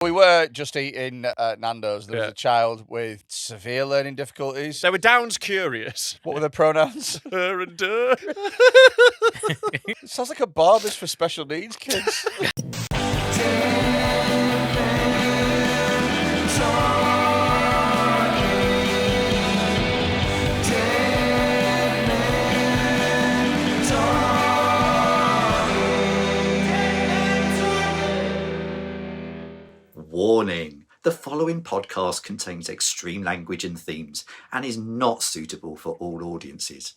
We were just eating Nando's. There was a child with severe learning difficulties. They were Downs curious. What were the pronouns? Her and her. It sounds like a barber's for special needs kids. Warning. The following podcast contains extreme language and themes and is not suitable for all audiences.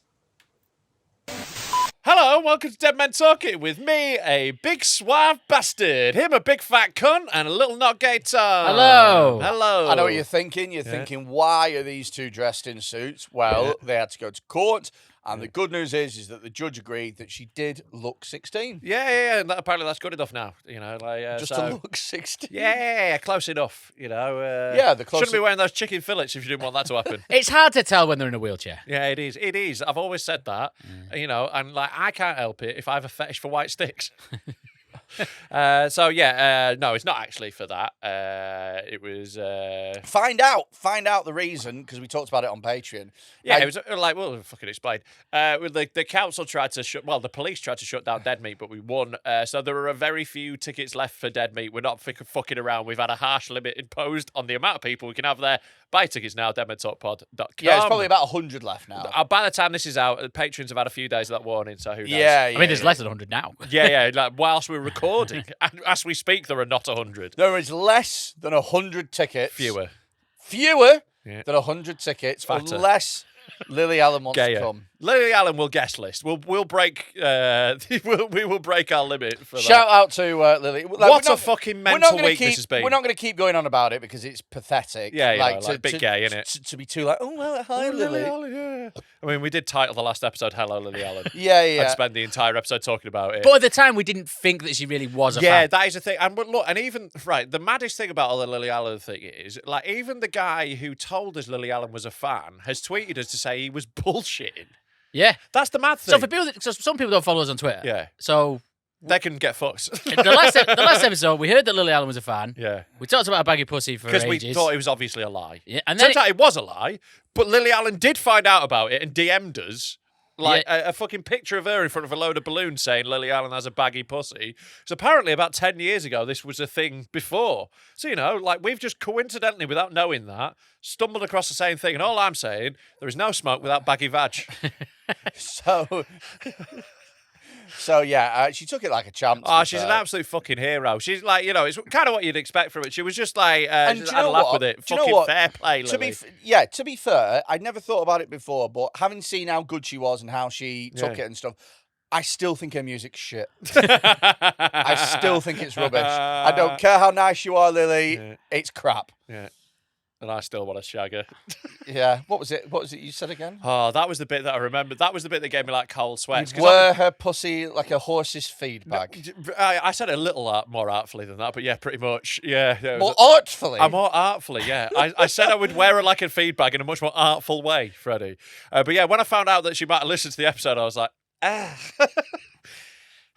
Hello and welcome to Dead Men Talking with me, a big suave bastard, him a big fat cunt, and a little not gay Tom. Hello. Hello. I know what you're thinking. You're thinking, why are these two dressed in suits? Well, they had to go to court. And the good news is that the judge agreed that she did look 16. Yeah. And apparently that's good enough now. You know, like Just to look 16. Yeah, close enough. You know. The close. Shouldn't be wearing those chicken fillets if you didn't want that to happen. It's hard to tell when they're in a wheelchair. Yeah, it is. It is. I've always said that. You know, and like I can't help it if I have a fetish for white sticks. No, it's not actually for that. It was Find out the reason, because we talked about it on Patreon. Yeah, it was like, well, fucking explain. The council tried to the police tried to shut down Dead Meat, but we won. So there are a very few tickets left for Dead Meat. We're not fucking around. We've had a harsh limit imposed on the amount of people we can have there. Buy tickets now, deadmentalkpod.com. Yeah, it's probably about 100 left now. By the time this is out, patrons have had a few days of that warning, so who knows? Yeah, I mean, there's less than 100 now. Yeah, like whilst we're recording, and as we speak, there are not 100. There is less than 100 tickets. Fewer Than 100 tickets, Fatter. Unless Lily Allen wants to come. Lily Allen will guest list. We'll break. We will break our limit for that. Shout out to Lily. What a fucking mental week this has been. We're not going to keep going on about it because it's pathetic. Yeah, like bit gay, innit? To be too like, oh well, hi Lily. Yeah. I mean, we did title the last episode "Hello, Lily Allen." Yeah. And spend the entire episode talking about it. But at the time, we didn't think that she really was a fan. Yeah, that is the thing. And look, and even the maddest thing about all the Lily Allen thing is, like, even the guy who told us Lily Allen was a fan has tweeted us to say he was bullshitting. Yeah. That's the mad thing. So for people, some people don't follow us on Twitter. Yeah. So they can get fucked. the last episode, we heard that Lily Allen was a fan. Yeah. We talked about a baggy pussy for ages. Because we thought it was obviously a lie. Yeah. And then turns out it was a lie, but Lily Allen did find out about it and DM'd us. Like a fucking picture of her in front of a load of balloons saying Lily Allen has a baggy pussy. So apparently about 10 years ago, this was a thing before. So, you know, like we've just coincidentally, without knowing that, stumbled across the same thing. And all I'm saying, there is no smoke without baggy vag. So yeah, she took it like a champ. Oh, she's an absolute fucking hero. She's like, you know, it's kind of what you'd expect from it. She was just like, just had a laugh with it. Fucking fair play, Lily. To be fair, I'd never thought about it before, but having seen how good she was and how she took it and stuff, I still think her music's shit. I still think it's rubbish. I don't care how nice you are, Lily. It's crap. Yeah. And I still want to shag her. Yeah. What was it you said again? Oh, that was the bit that I remembered. That was the bit that gave me like cold sweats. Were her pussy like a horse's feed bag? No, I said it a little more artfully than that, but yeah, pretty much. Yeah. More artfully? More artfully, yeah. I said I would wear her like a feed bag in a much more artful way, Freddie. But yeah, when I found out that she might have listened to the episode, I was like,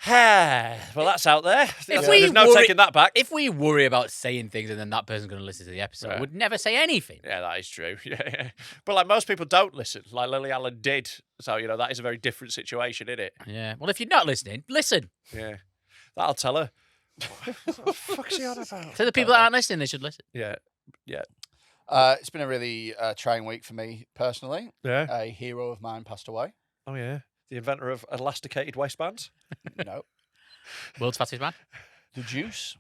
well, that's out there. There's no taking that back. If we worry about saying things and then that person's going to listen to the episode, we'd never say anything. Yeah, that is true. Yeah. But like most people don't listen, like Lily Allen did. So, you know, that is a very different situation, isn't it? Yeah. Well, if you're not listening, listen. Yeah. That'll tell her. What the fuck's he on about? To the people that aren't listening, they should listen. Yeah. It's been a really trying week for me personally. Yeah. A hero of mine passed away. Oh, yeah. The inventor of elasticated waistbands? No. World's fattest man? The Juice?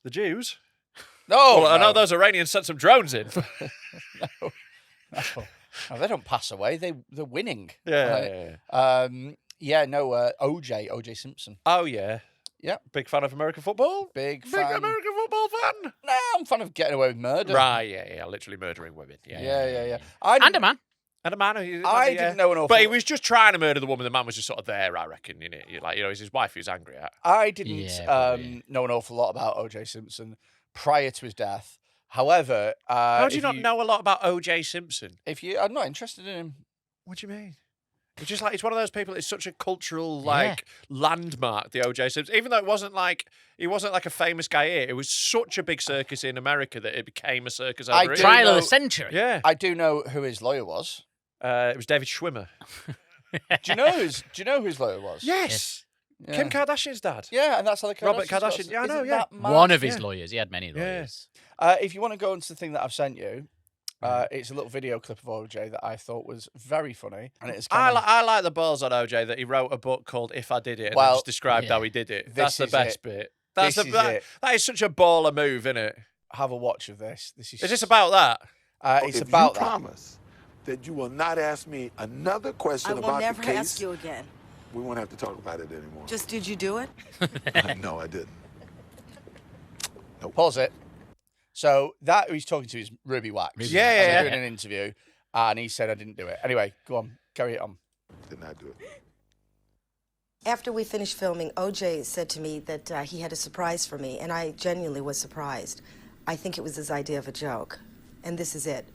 The Jews? No. I know those Iranians sent some drones in. No, they don't pass away. They're winning. Yeah. OJ Simpson. Oh, yeah. Yeah. Big fan of American football? Big American football fan? No, I'm a fan of getting away with murder. Right, yeah. Literally murdering women. Yeah. And a man. And a man who... I didn't know an awful... But he was just trying to murder the woman. The man was just sort of there, I reckon. Like, it's his wife he was angry at. I didn't know an awful lot about O.J. Simpson prior to his death. However... How do you not know a lot about O.J. Simpson? I'm not interested in him. What do you mean? It's just like, it's one of those people, it's such a cultural, like, landmark, the O.J. Simpson. Even though it wasn't like, he wasn't like a famous guy here, it was such a big circus in America that it became a circus over here. Trial of the century. Yeah. I do know who his lawyer was. It was David Schwimmer. Do you know who his lawyer was? Yes. Yeah. Kim Kardashian's dad. Yeah, and that's how the Kardashians Robert Kardashian. got- Yeah, I know, Isn't yeah. that mad? One of his lawyers. He had many lawyers. If you want to go into the thing that I've sent you, it's a little video clip of OJ that I thought was very funny, and it's I like the balls on OJ that he wrote a book called If I Did It and then just described how he did it. That's the best bit. That is such a baller move, isn't it? Have a watch of this. This is. Is this about that? It's if about you promise that you will not ask me another question I will about never the case, ask you again. we won't have to talk about it anymore. Just did you do it? No, I didn't. Pause it. So that who he's talking to is Ruby Wax. Yeah. Doing an interview, and he said I didn't do it. Anyway, go on, carry it on. Did not do it. After we finished filming, OJ said to me that he had a surprise for me, and I genuinely was surprised. I think it was his idea of a joke, and this is it.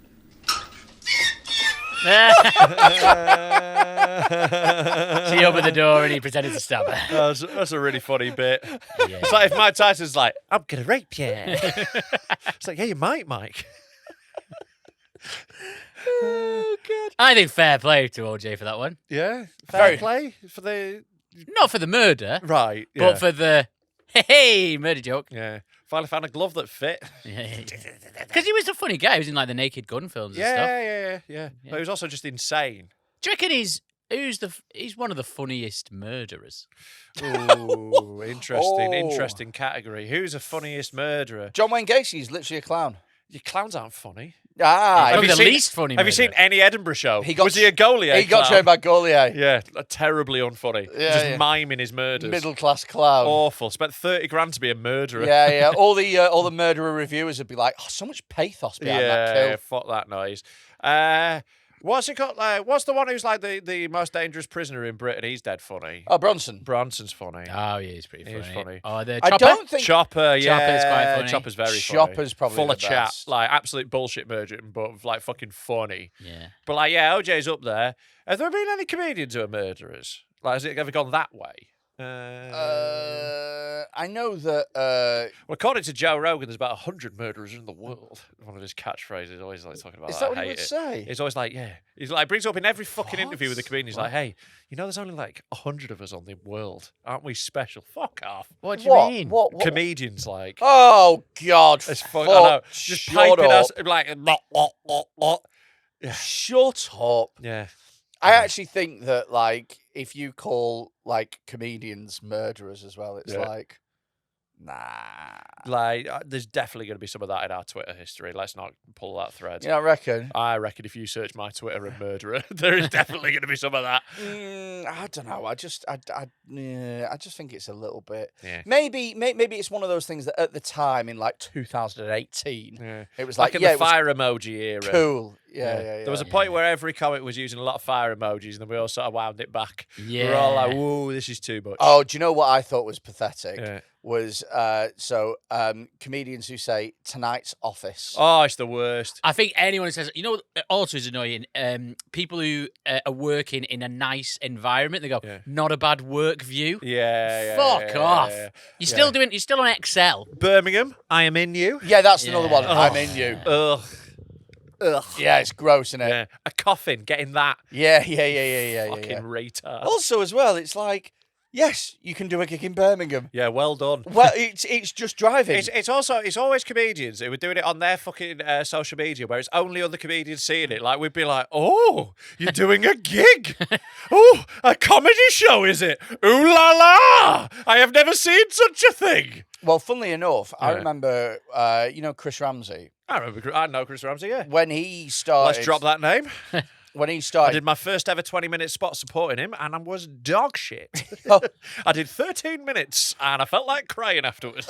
She opened the door and he pretended to stab her. That's a really funny bit. It's like if Mike Tyson's like, I'm going to rape you. It's like, yeah, you might, Mike. Oh, God. I think fair play to OJ for that one. Yeah. Fair play for the... Not for the murder, Right. Yeah. but for the hey murder joke. Yeah. Finally found a glove that fit. Because he was a funny guy. He was in like the Naked Gun films and stuff. Yeah. But he was also just insane. Do you reckon he's one of the funniest murderers? Ooh, interesting category. Who's the funniest murderer? John Wayne Gacy is literally a clown. Your clowns aren't funny. Probably the least funny. Have you seen murderer. any Edinburgh show? He got Was he a Gaulier? He got clown? trained by Gaulier. Yeah, terribly unfunny. Yeah, Just yeah. miming his murders. Middle class clown. Awful. Spent 30 grand to be a murderer. Yeah. All the murderer reviewers would be like, oh, so much pathos behind that kill. Yeah, fuck that noise. What's it called? What's the one who's like the most dangerous prisoner in Britain? He's dead funny. Oh, Bronson. Bronson's funny. Oh, yeah, he's pretty funny. He's funny. Oh, the I Chopper? don't think Chopper, yeah. Chopper's quite funny. Chopper's very funny. Chopper's probably full the of chat, best. like absolute bullshit murdering, but like fucking funny. Yeah. But like, yeah, OJ's up there. Have there been any comedians who are murderers? Like, has it ever gone that way? I know that. Well, according to Joe Rogan, there's about 100 murderers in the world. One of his catchphrases, always like talking about. Is that what I he hate would it. say? He's always like, yeah. He's like brings up in every fucking interview with a What? comedian. He's like, hey, you know, there's only like 100 of us on the world, aren't we special? Fuck off. What do you mean? What? Comedians like. Oh God! It's fuck. I know. Just shut piping up. us like. Yeah. Shut up. Yeah. I actually think that like if you call like comedians murderers as well, it's Yeah. like nah. Like, there's definitely going to be some of that in our Twitter history. Let's not pull that thread. You don't reckon? I reckon if you search my Twitter and murderer, there is definitely going to be some of that. I don't know. I just think it's a little bit. Yeah. Maybe it's one of those things that at the time in like 2018, Yeah. it was Like like in yeah, the it was fire emoji era. cool. Yeah. There was a point where every comic was using a lot of fire emojis, and then we all sort of wound it back. We were all like, "Whoa, this is too much." Oh, do you know what I thought was pathetic? Yeah. Was comedians who say tonight's office. Oh, it's the worst. I think anyone who says, you know what also is annoying? People who are working in a nice environment, they go, not a bad work view. Yeah. Fuck off. yeah. You're still on Excel. Birmingham, I am in you. Yeah, that's another one. Oh. I'm in you. Ugh. Yeah, it's gross, isn't it? Yeah. A coffin, getting that. Yeah. Fucking retard. Also, as well, it's like, yes, you can do a gig in Birmingham. Yeah, well done. Well, it's just driving. It's always comedians who were doing it on their fucking social media where it's only other comedians seeing it. Like, we'd be like, oh, you're doing a gig. Oh, a comedy show, is it? Ooh la la. I have never seen such a thing. Well, funnily enough, I Yeah. remember, Chris Ramsey. I know Chris Ramsey, yeah. When he started. Let's drop that name. When he I started. did my first ever 20-minute spot supporting him, and I was dog shit. Oh. I did 13 minutes, and I felt like crying afterwards.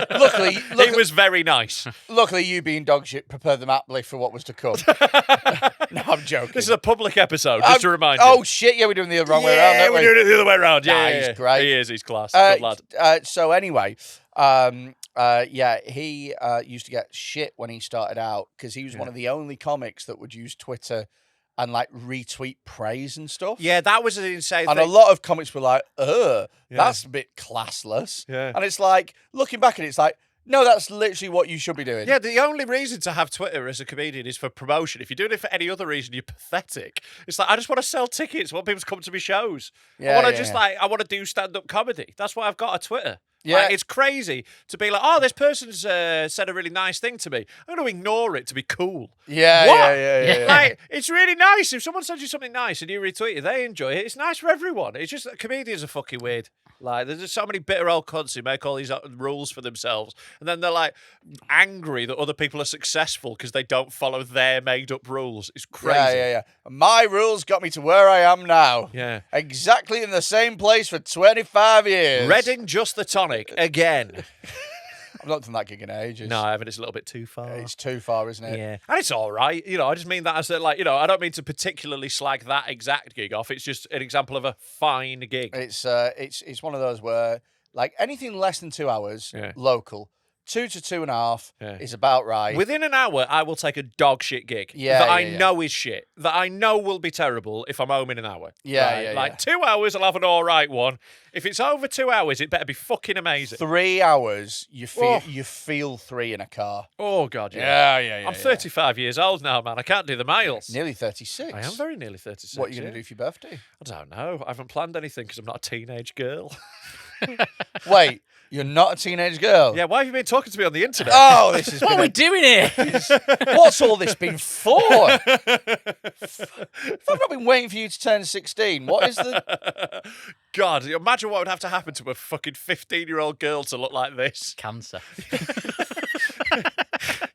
Luckily, It was very nice. luckily, you being dog shit prepared them aptly for what was to come. No, I'm joking. This is a public episode, just to remind you. Oh, shit, yeah, we're doing the wrong way around, Yeah, aren't we're we? doing it the other way around. Nah, Yeah, he's yeah. great. He is. He's class. Good lad. So anyway, he used to get shit when he started out because he was one of the only comics that would use Twitter and like retweet praise and stuff. Yeah, that was an insane And thing. a lot of comments were like, that's a bit classless. Yeah. And it's like, looking back at it, it's like, no, that's literally what you should be doing. Yeah, the only reason to have Twitter as a comedian is for promotion. If you're doing it for any other reason, you're pathetic. It's like, I just want to sell tickets. I want people to come to my shows. Yeah, I want to I want to do stand-up comedy. That's why I've got a Twitter. Yeah. Like, it's crazy to be like, oh, this person's said a really nice thing to me. I'm going to ignore it to be cool. Yeah, What? yeah. Like, it's really nice. If someone sends you something nice and you retweet it, they enjoy it. It's nice for everyone. It's just that comedians are fucking weird. Like, there's just so many bitter old cunts who make all these rules for themselves. And then they're like angry that other people are successful because they don't follow their made up rules. It's crazy. Yeah. My rules got me to where I am now. Yeah. Exactly in the same place for 25 years. Reading Just the Tonic again. I've not done that gig in ages. No, I haven't. It's a little bit too far. It's too far, isn't it? Yeah. And it's all right. I just mean that as like, I don't mean to particularly slag that exact gig off. It's just an example of a fine gig. It's one of those where, like, anything less than 2 hours, local, 2 to 2.5 is about right. Within an hour, I will take a dog shit gig that I know is shit, that I know will be terrible if I'm home in an hour. Like 2 hours, I'll have an all right one. If it's over 2 hours, it better be fucking amazing. 3 hours, you feel 3 in a car. Oh, God, yeah. Yeah. I'm 35 years old now, man. I can't do the miles. Nearly 36. I am very nearly 36. What are you going to do for your birthday? I don't know. I haven't planned anything because I'm not a teenage girl. Wait, you're not a teenage girl? Yeah, why have you been talking to me on the internet? Oh, this is. What are we doing here? What's all this been for? I've not been waiting for you to turn 16. What is the... God, imagine what would have to happen to a fucking 15-year-old girl to look like this. Cancer.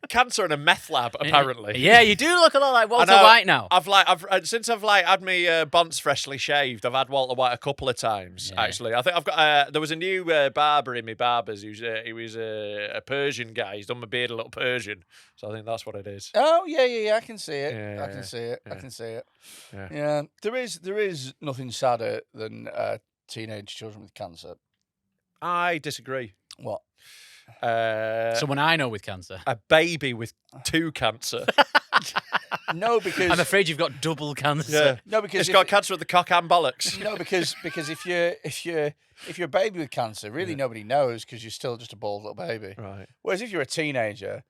Cancer in a meth lab, apparently. Yeah, you do look a lot like Walter I know. White now. Since I've had my bonds freshly shaved, I've had Walter White a couple of times. Actually, I think I've got. There was a new barber in my barber's. He was a Persian guy. He's done my beard a little Persian, so I think that's what it is. Oh yeah. I can see it. Yeah, I can see it. yeah. I can see it. Yeah. There is nothing sadder than teenage children with cancer. I disagree. What? Someone I know with cancer. A baby with 2 cancer. No, because I'm afraid you've got double cancer. Yeah. No, because It's got cancer of the cock and bollocks. No, because if you're a baby with cancer, really nobody knows because you're still just a bald little baby. Right. Whereas if you're a teenager,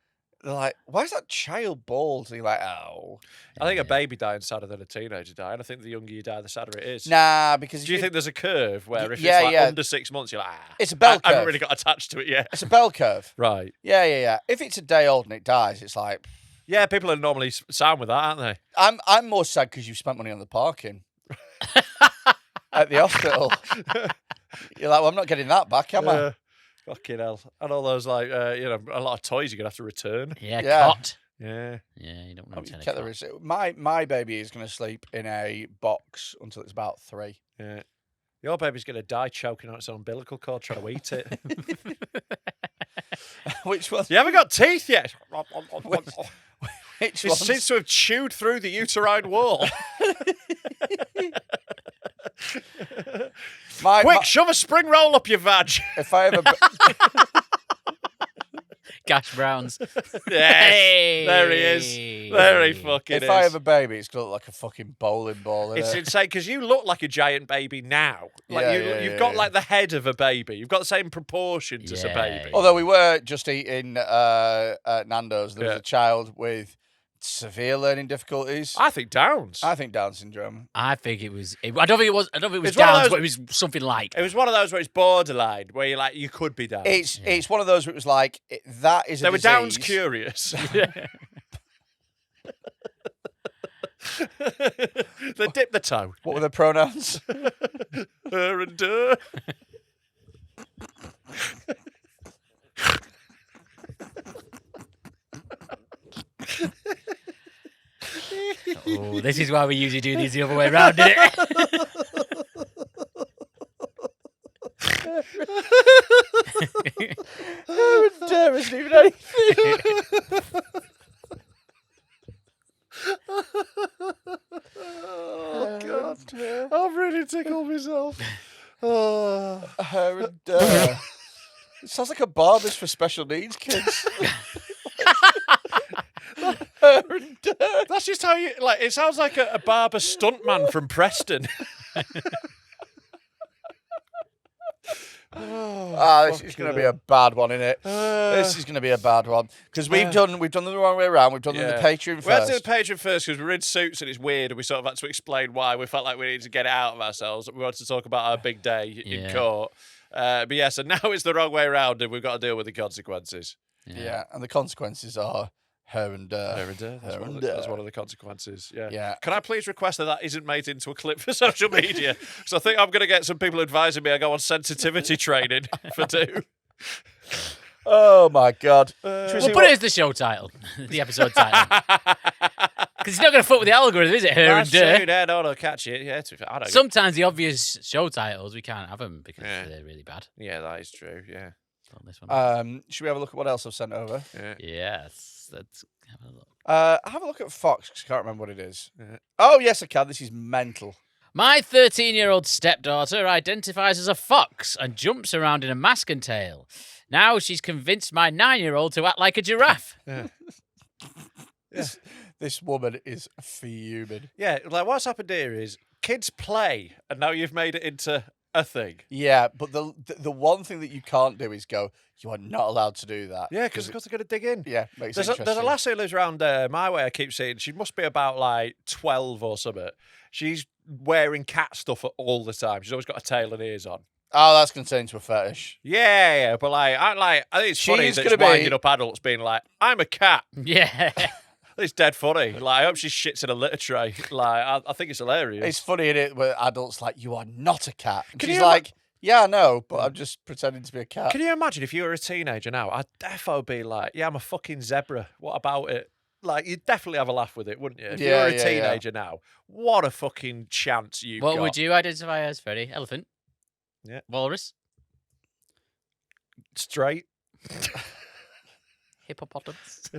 they're like, "Why is that child bald?" And you're like, "Oh, I think a baby dying sadder than a teenager dying. I think the younger you die, the sadder it is. nah." Because Do you think there's a curve where if Yeah, it's like yeah. under 6 months, you're like, It's a bell I haven't curve. really got attached to it yet. it's a bell curve? Right. Yeah. If it's a day old and it dies, it's like Yeah, people are normally sound with that, aren't they? I'm more sad because you've spent money on the parking at the hospital. You're like, well, I'm not getting that back, am I? Fucking hell. And all those, like, a lot of toys you're going to have to return. Yeah, Yeah. cot. Yeah. Yeah, you don't Oh, want you to get the receipt. My baby is going to sleep in a box until it's about 3. Yeah. Your baby's going to die choking on its own umbilical cord trying to eat it. Which one? You haven't got teeth yet. Which It one? seems to have chewed through the uterine wall. Quick, shove a spring roll up your vag. If I ever, Gash Browns. Yes, Hey. there he is. There he fucking is. if I have a baby, it's gonna look like a fucking bowling ball. It's Isn't it? insane because you look like a giant baby now. Like you've got like the head of a baby. You've got the same proportions as a Yeah. baby. Although we were just eating at Nando's, there was a child with severe learning difficulties. I think Downs. I think Down syndrome. I think it was. I don't think it was. I don't think it was It's one of Downs, those- but it was something like. It was one of those where it's borderline, where you could be Downs. It's one of those where it was like that is a They were disease. Downs curious. They dipped the toe. What were the pronouns? Her and her. Oh, this is why we usually do these the other way around, isn't it? There isn't even anything. Oh, God. I've really tickled myself. Her and It sounds like a barber's for special needs kids. Her and That's just just how you like. It sounds like a barber stuntman from Preston. This is going to be a bad one, isn't it? This is going to be a bad one because we've done the wrong way around. We've done the Patreon first. We had to do the Patreon first because we're in suits and it's weird, and we sort of had to explain why. We felt like we needed to get it out of ourselves. We wanted to talk about our big day in court. But yeah, so now it's the wrong way around, and we've got to deal with the consequences. Yeah, and the consequences are her and That's one of the consequences. Yeah. Can I please request that isn't made into a clip for social media? Because I think I'm going to get some people advising me I go on sensitivity training for two. Oh my God! We'll put it as the show title, the episode title. Because it's not going to fuck with the algorithm, is it? Her and True, no, I'll catch it. Yeah, I don't. Sometimes the obvious show titles we can't have them because they're really bad. Yeah, that is true. Yeah. On this one. Should we have a look at what else I've sent over? Yeah. Yes. Let's have a look. Have a look at Fox because I can't remember what it is. Oh yes, I can. This is mental. My 13-year-old stepdaughter identifies as a fox and jumps around in a mask and tail. Now she's convinced my 9-year-old to act like a giraffe. This woman is fuming. Yeah, like what's happened here is kids play, and now you've made it into a thing. Yeah, but the one thing that you can't do is go, you are not allowed to do that. Yeah, because they're going to dig in. Yeah, makes there's it interesting. There's a lass who lives around my way, I keep seeing. She must be about like 12 or something. She's wearing cat stuff all the time. She's always got a tail and ears on. Oh, that's going to turn into a fetish. Yeah, but I think it's funny that it's winding up adults being like, I'm a cat. Yeah. It's dead funny. Like, I hope she shits in a litter tray. Like, I think it's hilarious. It's funny, isn't it, where adults like, you are not a cat. And she's like, yeah, I know, but I'm just pretending to be a cat. Can you imagine if you were a teenager now? I'd defo be like, yeah, I'm a fucking zebra. What about it? Like, you'd definitely have a laugh with it, wouldn't you? If you were a teenager now, what a fucking chance you've got. What would you identify as, Freddie? Elephant? Yeah. Walrus? Straight. Hippopotamus?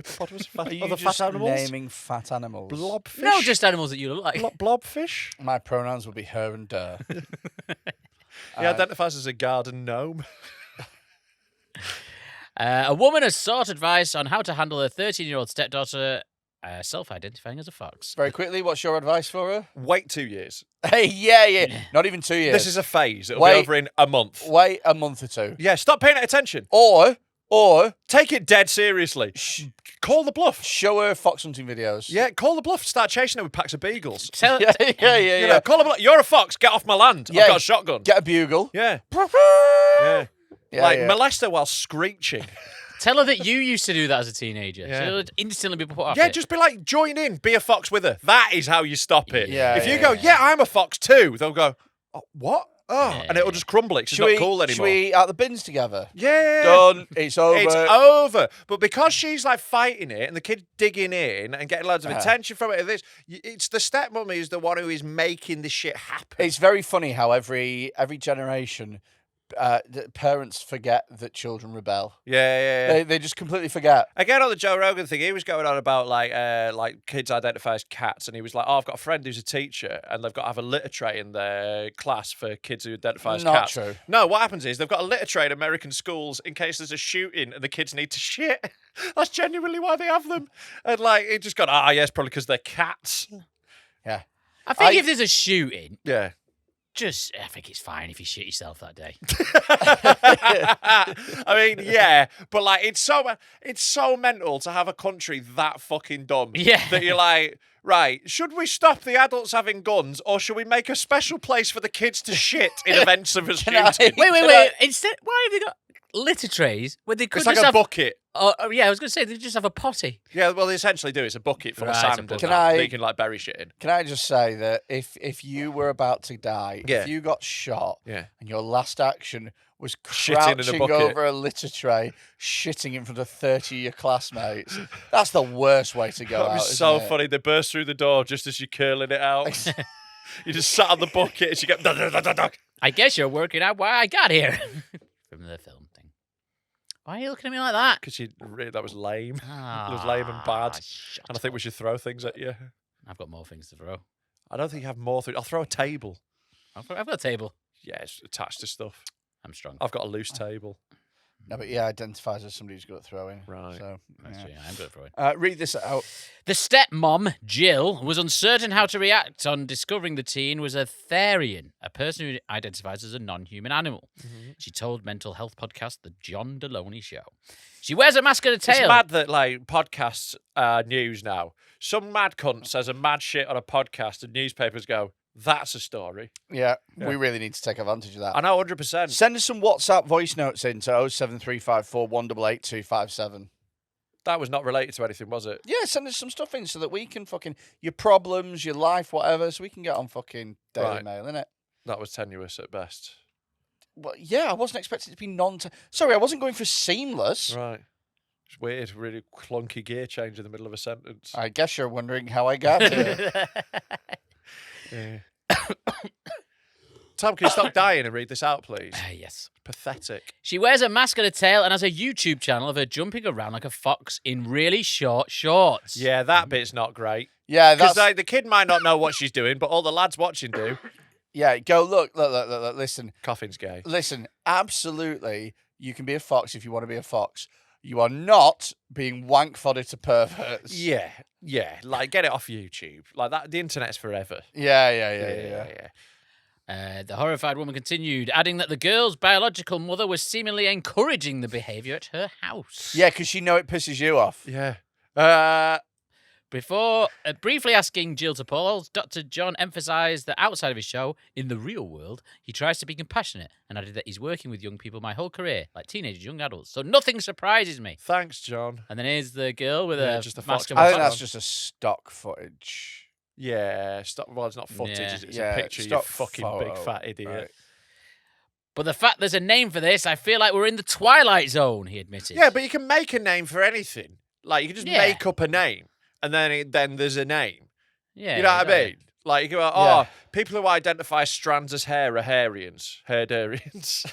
Are you other just fat animals? naming fat animals? Blobfish? No, just animals that you look like. Blobfish? My pronouns will be her and her. He identifies as a garden gnome. A woman has sought advice on how to handle her 13-year-old stepdaughter self-identifying as a fox. Very quickly, what's your advice for her? Wait 2 years. Hey, yeah. Not even 2 years. This is a phase. It'll be over in a month. Wait a month or two. Yeah, stop paying attention. Or take it dead seriously. Call the bluff. Show her fox hunting videos. Yeah, call the bluff. Start chasing her with packs of beagles. Tell Yeah. You know, call the bluff. You're a fox. Get off my land. Yeah, I've got a shotgun. Get a bugle. Yeah. Yeah. Yeah. Molest her while screeching. Tell her that you used to do that as a teenager. Yeah. She'll instantly be put off Yeah, it. just be like, join in, be a fox with her. That is how you stop it. Yeah, if you yeah, go, yeah. I'm a fox too, they'll go, oh, what? Oh, and it'll just crumble it. 'Cause it's not cool anymore. Should we eat out the bins together? Yeah. Done. It's over. It's over. But because she's like fighting it and the kid's digging in and getting loads of attention from it, it's the stepmom is the one who is making this shit happen. It's very funny how every generation, the parents forget that children rebel. Yeah. They just completely forget. Again, on the Joe Rogan thing, he was going on about like kids identify as cats, and he was like, "Oh, I've got a friend who's a teacher, and they've got to have a litter tray in their class for kids who identify as Not cats." true. No, what happens is they've got a litter tray in American schools in case there's a shooting and the kids need to shit. That's genuinely why they have them. And like, it just got yes, probably because they're cats. Yeah. I think if there's a shooting, Yeah. I think it's fine if you shit yourself that day. I mean, yeah, but like it's so mental to have a country that fucking dumb. Yeah. That you're like, right, should we stop the adults having guns, or should we make a special place for the kids to shit in events of a shooting? Wait. Instead, why have they got litter trays where they could It's just like a have bucket. Oh, yeah, I was going to say they just have a potty. Yeah, well, they essentially do. It's a bucket full of Right, sand. a bucket. That you can like bury shit in. Can I just say that if you were about to die, Yeah. if you got shot, Yeah. and your last action was Shitting in a crouching bucket. over a litter tray, shitting in front of 30 of your classmates, that's the worst way to go That out. was so isn't it? funny. They burst through the door just as you're curling it out. You just sat on the bucket as you get. I guess you're working out why I got here. From the film thing. Why are you looking at me like that? Because that was lame. Ah, It was lame and bad. shut And I think we should throw things at you. I've got more things to throw. I don't think you have more things. I'll throw a table. I've got a table. Yeah, it's attached to stuff. I'm strong. I've got a loose table. No, but he identifies as somebody who's good at throwing. Right. So, That's true, I'm good at throwing. read this out. The stepmom, Jill, was uncertain how to react on discovering the teen was a therian, a person who identifies as a non-human animal. She told mental health podcast The John Deloney Show. She wears a mask and a tail. It's mad that like podcasts are news now. Some mad cunt says a mad shit on a podcast and newspapers go, that's a story. Yeah, we really need to take advantage of that. I know 100%. Send us some WhatsApp voice notes in to 07354 188 257. That was not related to anything, was it? Yeah, send us some stuff in so that we can fucking, your problems, your life, whatever, so we can get on fucking Daily Right. Mail, innit? That was tenuous at best. Well, yeah, I wasn't expecting it to be Sorry, I wasn't going for seamless. Right. It's weird, really clunky gear change in the middle of a sentence. I guess you're wondering how I got here. Yeah. Tom, can you stop dying and read this out, please? Yes. Pathetic. She wears a mask and a tail and has a YouTube channel of her jumping around like a fox in really short shorts. Yeah, that bit's not great. Yeah, Because that's... the kid might not know what she's doing, but all the lads watching do. Yeah, go, look, listen. Coffin's gay. Listen, absolutely, you can be a fox if you want to be a fox. You are not being wank fodder to perverts. Yeah, like get it off YouTube. Like that, the internet's forever. Yeah. The horrified woman continued, adding that the girl's biological mother was seemingly encouraging the behaviour at her house. Yeah, because you know it pisses you off. Yeah. Before briefly asking Jill to pause, Dr. John emphasised that outside of his show, in the real world, he tries to be compassionate and added that he's working with young people my whole career, like teenagers, young adults. So nothing surprises me. Thanks, John. And then here's the girl with Yeah, a just a mask fox. and I a think fox that's on. just a stock footage. Yeah, stop. Well, it's not footage. Yeah. It's a picture. You stock fucking photo. big fat idiot. Right. But the fact there's a name for this, I feel like we're in the Twilight Zone, he admitted. Yeah, but you can make a name for anything. Like you can just Yeah. make up a name, and then there's a name. Yeah, You know what I exactly. mean? Like you go, Yeah. people who identify strands as hair are hairdarians.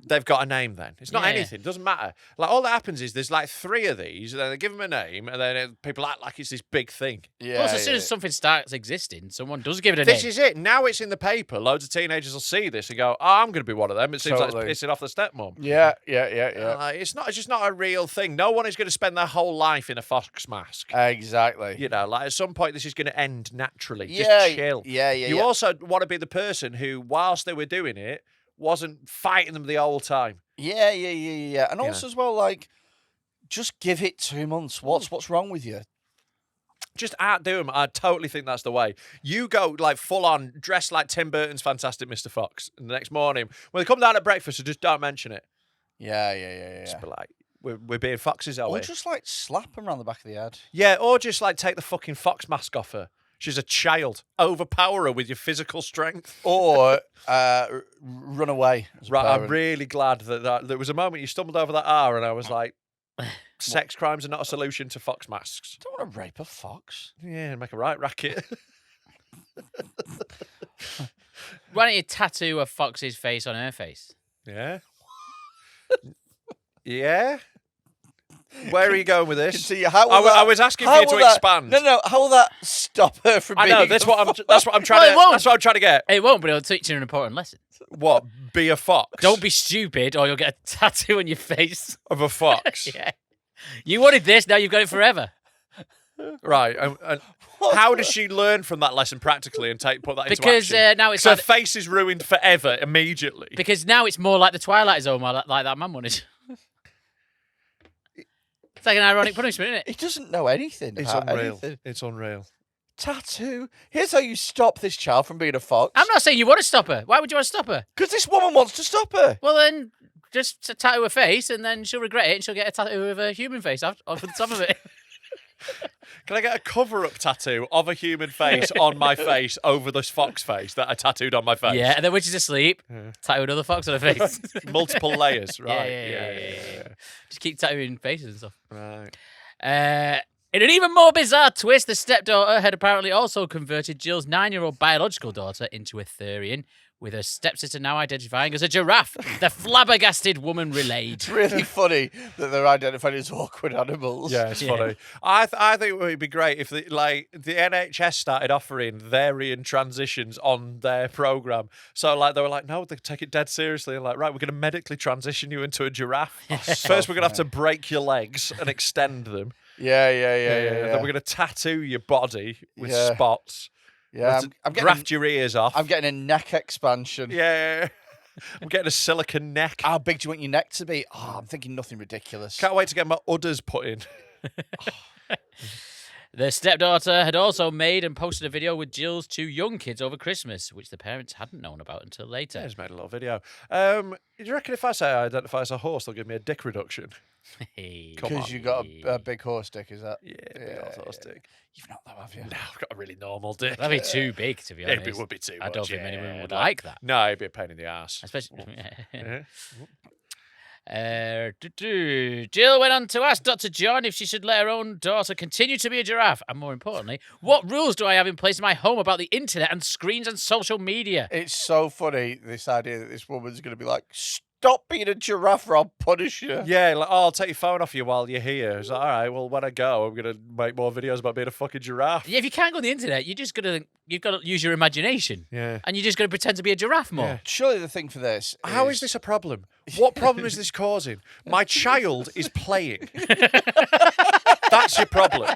They've got a name then. It's not Yeah. anything. It doesn't matter. Like all that happens is there's like 3 of these, and then they give them a name, and then people act like it's this big thing. Yeah. Plus, as soon as something starts existing, someone does give it a This name. is it. Now it's in the paper. Loads of teenagers will see this and go, "Oh, I'm going to be one of them." It seems like Totally. it's pissing off the stepmom. Yeah. It's just not a real thing. No one is going to spend their whole life in a fox mask. Exactly. You know, like at some point, this is going to end naturally. Yeah, Just chill. yeah. You also want to be the person who, whilst they were doing it, wasn't fighting them the whole time. Yeah. And Yeah. also as well, like, just give it 2 months. What's wrong with you? Just outdo them. I totally think that's the way. You go like full on, dressed like Tim Burton's Fantastic Mr. Fox, and the next morning, when they come down at breakfast, just don't mention it. Yeah. Just be like, we're being foxes, are we? Or just like slap them around the back of the head. Yeah, or just like take the fucking fox mask off her. She's a child. Overpower her with your physical strength. Or run away. as a Right, I'm parent. really glad that there was a moment you stumbled over that R, and I was like, sex crimes are not a solution to fox masks. I don't want to rape a fox. Yeah, make a right racket. Why don't you tattoo a fox's face on her face? Yeah. Yeah. Where are you going with this? See, how will I that- was asking for how you to will that- expand. No. How will that stop her from I being? know that's a what I'm. fox? That's what I'm trying Well, it to. won't. That's what I'm trying to get. It won't, but it'll teach you an important lesson. What? Be a fox. Don't be stupid, or you'll get a tattoo on your face. of a fox. Yeah. You wanted this, now you've got it forever. Right. And how does she learn from that lesson practically and put that into Because action? now it's So her like, face is ruined forever immediately. because now it's more like the Twilight Zone, like that man wanted. It's like an ironic punishment, isn't it? He doesn't know anything. It's about unreal. anything. It's unreal. Tattoo. Here's how you stop this child from being a fox. I'm not saying you want to stop her. Why would you want to stop her? Because this woman wants to stop her. Well, then just tattoo her face, and then she'll regret it, and she'll get a tattoo of a human face off the top of it. Can I get a cover-up tattoo of a human face on my face over this fox face that I tattooed on my face? Yeah, and then when she's asleep, tattoo another fox on her face. Multiple layers, Yeah, right? yeah. Just keep tattooing faces and stuff. Right. In an even more bizarre twist, the stepdaughter had apparently also converted Jill's 9-year-old biological daughter into a Therian, with her stepsister now identifying as a giraffe. The flabbergasted woman relayed. It's really funny that they're identified as awkward animals. Yeah, it's funny. I think it would be great if the NHS started offering varying transitions on their program. So they were like, no, they take it dead seriously. And right, we're going to medically transition you into a giraffe. First, we're going to have to break your legs and extend them. Yeah. Then we're going to tattoo your body with spots. Yeah, I'm graft your ears off. I'm getting a neck expansion. Yeah. I'm getting a silicone neck. How big do you want your neck to be? Oh, I'm thinking nothing ridiculous. Can't wait to get my udders put in. The stepdaughter had also made and posted a video with Jill's 2 young kids over Christmas, which the parents hadn't known about until later. I just made a little video. Do you reckon if I say I identify as a horse, they'll give me a dick reduction? Because you got a big horse dick, is that? Yeah, big old horse dick. You've not though, have you? No, I've got a really normal dick. That'd be too big, to be honest. It would be too much. I don't think many women would Yeah, like that. No, it'd be a pain in the ass. Especially. Yeah. Jill went on to ask Dr. John if she should let her own daughter continue to be a giraffe, and more importantly, what rules do I have in place in my home about the internet and screens and social media? It's so funny, this idea that this woman's going to be like, stop being a giraffe or I'll punish you. Yeah, I'll take your phone off you while you're here. It's like, all right, well, when I go, I'm going to make more videos about being a fucking giraffe. Yeah, if you can't go on the internet, you've got to use your imagination. Yeah. And you're just going to pretend to be a giraffe more. Yeah. Surely the thing for this How is this a problem? What problem is this causing? My child is playing. That's your problem.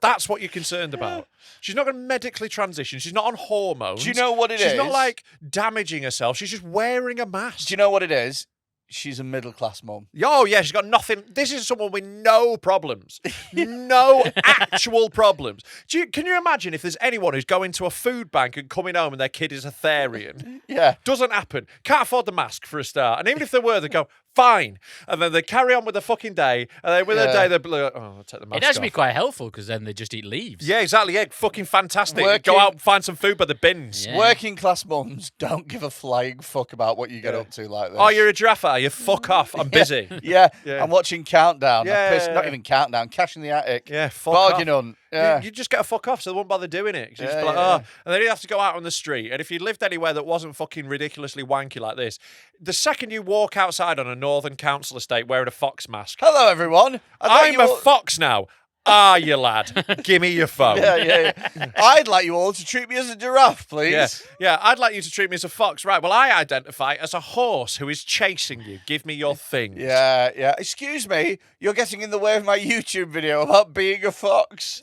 That's what you're concerned about. She's not going to medically transition. She's not on hormones. Do you know what it is? She's not damaging herself. She's just wearing a mask. Do you know what it is? She's a middle-class mum. Oh, yeah, she's got nothing. This is someone with no problems. No actual problems. Can you imagine if there's anyone who's going to a food bank and coming home and their kid is a Therian? Yeah. Doesn't happen. Can't afford the mask for a start. And even if they were, they go, fine. And then they carry on with the fucking day. And then with their day, they're like, oh, I'll take the mask It has to off. be quite helpful because then they just eat leaves. Yeah, exactly. Yeah, fucking fantastic. Working- Go out and find some food by the bins. Yeah. Working class mums don't give a flying fuck about what you get up to like this. Oh, you're a giraffe, are you? Fuck off. I'm busy. Yeah, Yeah. I'm watching Countdown. Yeah, I'm pissed. yeah, Not yeah. even Countdown. Cash in the Attic. Yeah, fuck Bargain off. Hunt. Yeah. You just get a fuck off, so they won't bother doing it. 'Cause you just be Yeah, like, yeah. And then you have to go out on the street. And if you lived anywhere that wasn't fucking ridiculously wanky like this, the second you walk outside on a northern council estate wearing a fox mask, Hello, everyone. I'm a fox now. Are you, lad? Give me your phone. Yeah. I'd like you all to treat me as a giraffe, please. Yeah, I'd like you to treat me as a fox. Right, well, I identify as a horse who is chasing you. Give me your things. Yeah. Excuse me, you're getting in the way of my YouTube video about being a fox.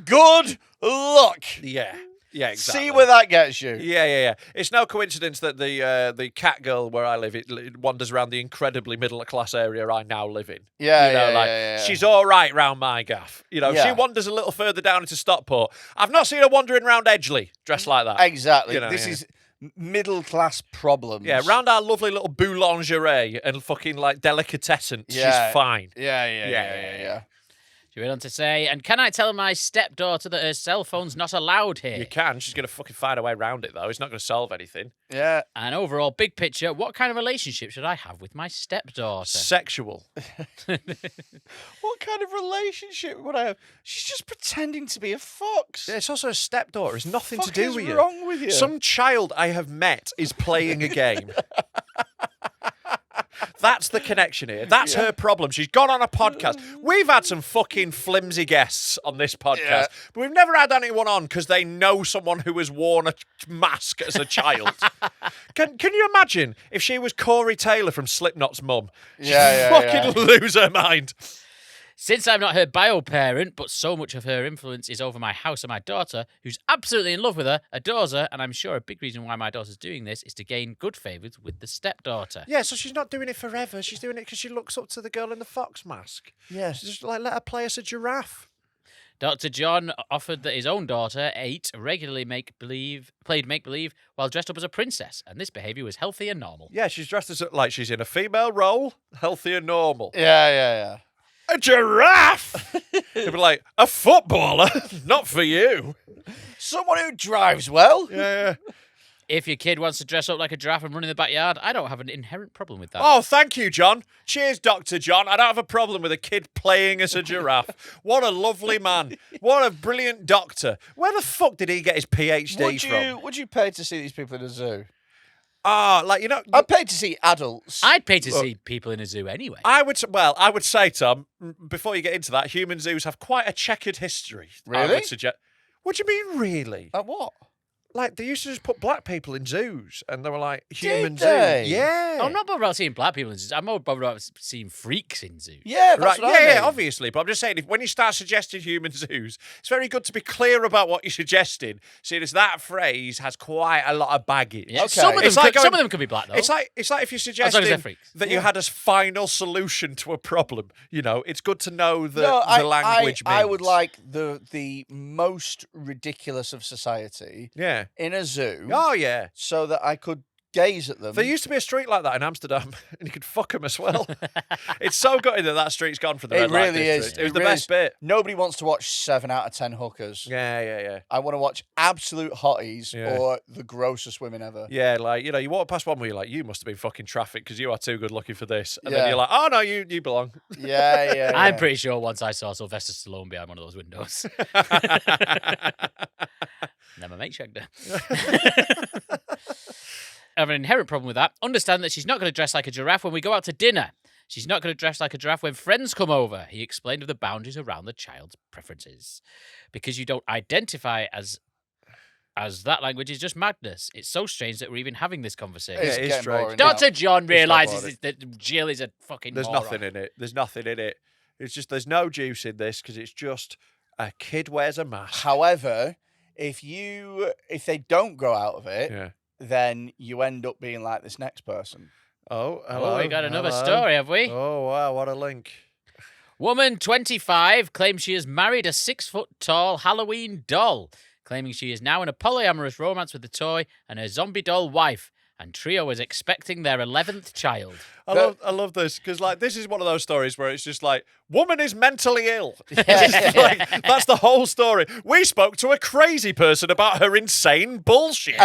Good luck. Yeah, exactly. See where that gets you. Yeah. It's no coincidence that the cat girl where I live, it wanders around the incredibly middle class area I now live in. Yeah. She's all right round my gaff. She Yeah. wanders a little further down into Stockport. I've not seen her wandering around Edgeley dressed like that. Exactly. This This is middle class problems. Yeah, round our lovely little boulangerie and fucking delicatessen. Yeah. She's fine. Yeah. She went on to say, and can I tell my stepdaughter that her cell phone's not allowed here? You can. She's going to fucking find a way around it, though. It's not going to solve anything. Yeah. And overall, big picture, what kind of relationship should I have with my stepdaughter? Sexual. What kind of relationship would I have? She's just pretending to be a fox. Yeah, it's also a stepdaughter. It's nothing to Fuck do is with you. wrong with you? Some child I have met is playing a game. That's the connection here. That's her problem. She's gone on a podcast. We've had some fucking flimsy guests on this podcast, but we've never had anyone on because they know someone who has worn a mask as a child. Can you imagine if she was Corey Taylor from Slipknot's mum? She'd fucking lose her mind. Since I'm not her bio parent, but so much of her influence is over my house and my daughter, who's absolutely in love with her, adores her, and I'm sure a big reason why my daughter's doing this is to gain good favours with the stepdaughter. Yeah, so she's not doing it forever. She's doing it because she looks up to the girl in the fox mask. Yes. Just let her play as a giraffe. Dr. John offered that his own daughter, 8, regularly played make-believe while dressed up as a princess, and this behaviour was healthy and normal. Yeah, she's dressed as like she's in a female role, healthy and normal. Yeah. A giraffe! It'd be like, a footballer? Not for you. Someone who drives well. Yeah. If your kid wants to dress up like a giraffe and run in the backyard, I don't have an inherent problem with that. Oh, thank you, John. Cheers, Dr. John. I don't have a problem with a kid playing as a giraffe. What a lovely man. What a brilliant doctor. Where the fuck did he get his PhD from? Would you pay to see these people in a zoo? I'd pay to see adults. I'd pay to see people in a zoo anyway. I would say, Tom, before you get into that, human zoos have quite a checkered history. I Really? would suggest. What do you mean, really? What? Like, they used to just put black people in zoos, and they were like, human Did zoo. they? Yeah. I'm not bothered about seeing black people in zoos. I'm more bothered about seeing freaks in zoos. Yeah, Right, that's what I mean. obviously. But I'm just saying, when you start suggesting human zoos, it's very good to be clear about what you're suggesting, seeing as that phrase has quite a lot of baggage. Yeah, Okay. some of them, some of them could be black though. It's like if you're as long as suggesting they're freaks. that you had a final solution to a problem. You know, it's good to know the language. I means. would like the most ridiculous of society Yeah. in a zoo. Oh yeah. So that I could gaze at them. There used to be a street like that in Amsterdam, and you could fuck them as well. It's so gutting that street's gone for the It red light really district. is. It was It the really best is. bit. Nobody wants to watch 7 out of 10 hookers. Yeah. I want to watch absolute hotties Yeah. or the grossest women ever. Yeah, like, you walk past one where you're like, you must have been fucking traffic because you are too good looking for this. And then Yeah. you're like, oh, no, you belong. Yeah. I'm pretty sure once I saw Sylvester Stallone behind one of those windows. Then my mate checked her. I have an inherent problem with that. Understand that she's not going to dress like a giraffe when we go out to dinner. She's not going to dress like a giraffe when friends come over. He explained of the boundaries around the child's preferences. Because you don't identify as that language is just madness. It's so strange that we're even having this conversation. It's it is getting strange. boring now. Dr. John not realises boring. that Jill is a fucking There's moron. nothing in it. There's nothing in it. It's just, there's no juice in this because it's just a kid wears a mask. However, if they don't grow out of it, Yeah. then you end up being like this next person. Oh, Oh, we got another hello. story, have we? Oh, wow, what a link. Woman, 25, claims she has married a 6-foot-tall Halloween doll, claiming she is now in a polyamorous romance with the toy and her zombie doll wife, and trio is expecting their 11th child. I love this because, like, this is one of those stories where it's just like, woman is mentally ill. Like, that's the whole story. We spoke to a crazy person about her insane bullshit.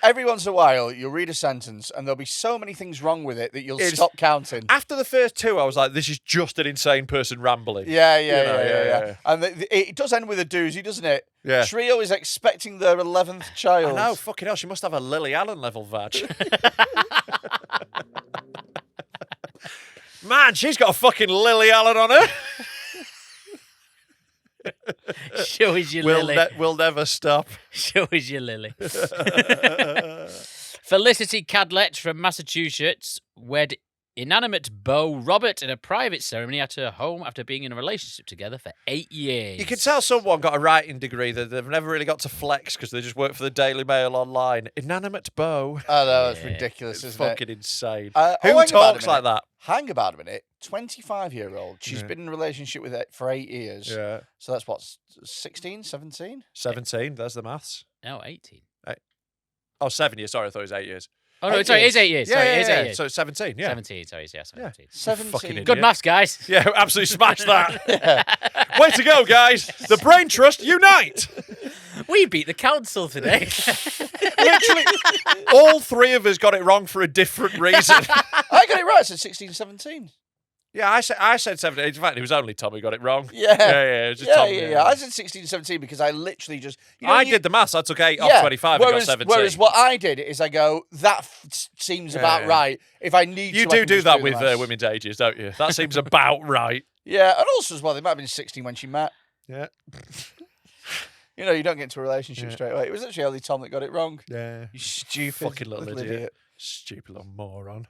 Every once in a while, you'll read a sentence and there'll be so many things wrong with it that you'll stop counting. After the first two, I was like, this is just an insane person rambling. Yeah. And it does end with a doozy, doesn't it? Yeah. Trio is expecting their 11th child. I know, fucking hell, she must have a Lily Allen level vag. Man, she's got a fucking Lily Allen on her. Show us your Lily. We'll never stop. Show us your Lily. Felicity Cadlett from Massachusetts wed inanimate beau Robert in a private ceremony at her home after being in a relationship together for 8 years. You can tell someone got a writing degree that they've never really got to flex because they just work for the Daily Mail online. Inanimate beau. I know, it's ridiculous, It's isn't it? fucking insane. Hang Who about a talks minute. like that? Hang about a minute. 25-year-old. She's been in a relationship with it for 8 years. Yeah. So that's what, 16, 17? 17, there's the maths. No, 18. Oh, 7 years. Sorry, I thought it was 8 years. Oh, no, 8 sorry, it years. is 8 years. Sorry, it is 8 years. So 17, yeah. 17, sorry, yeah, 17. 17. Fucking Good idiot. maths, guys. Yeah, absolutely smashed that. Way to go, guys. The Brain Trust, unite. We beat the council today. Literally, all three of us got it wrong for a different reason. I got it right. I said 16, 17. Yeah, I said 17. In fact, it was only Tom who got it wrong. Yeah. It was just Tom. Yeah. I said 16, 17 because I literally just... I did the maths. I took 8 off 25 and got 17. Whereas what I did is I go, that seems about right. If I need You to, I can do just that the with maths. women's ages, don't you? That seems about right. Yeah, and also as well, they might have been 16 when she met. Yeah. You know, you don't get into a relationship straight away. It was actually only Tom that got it wrong. Yeah. You stupid Fucking little idiot. Stupid little moron.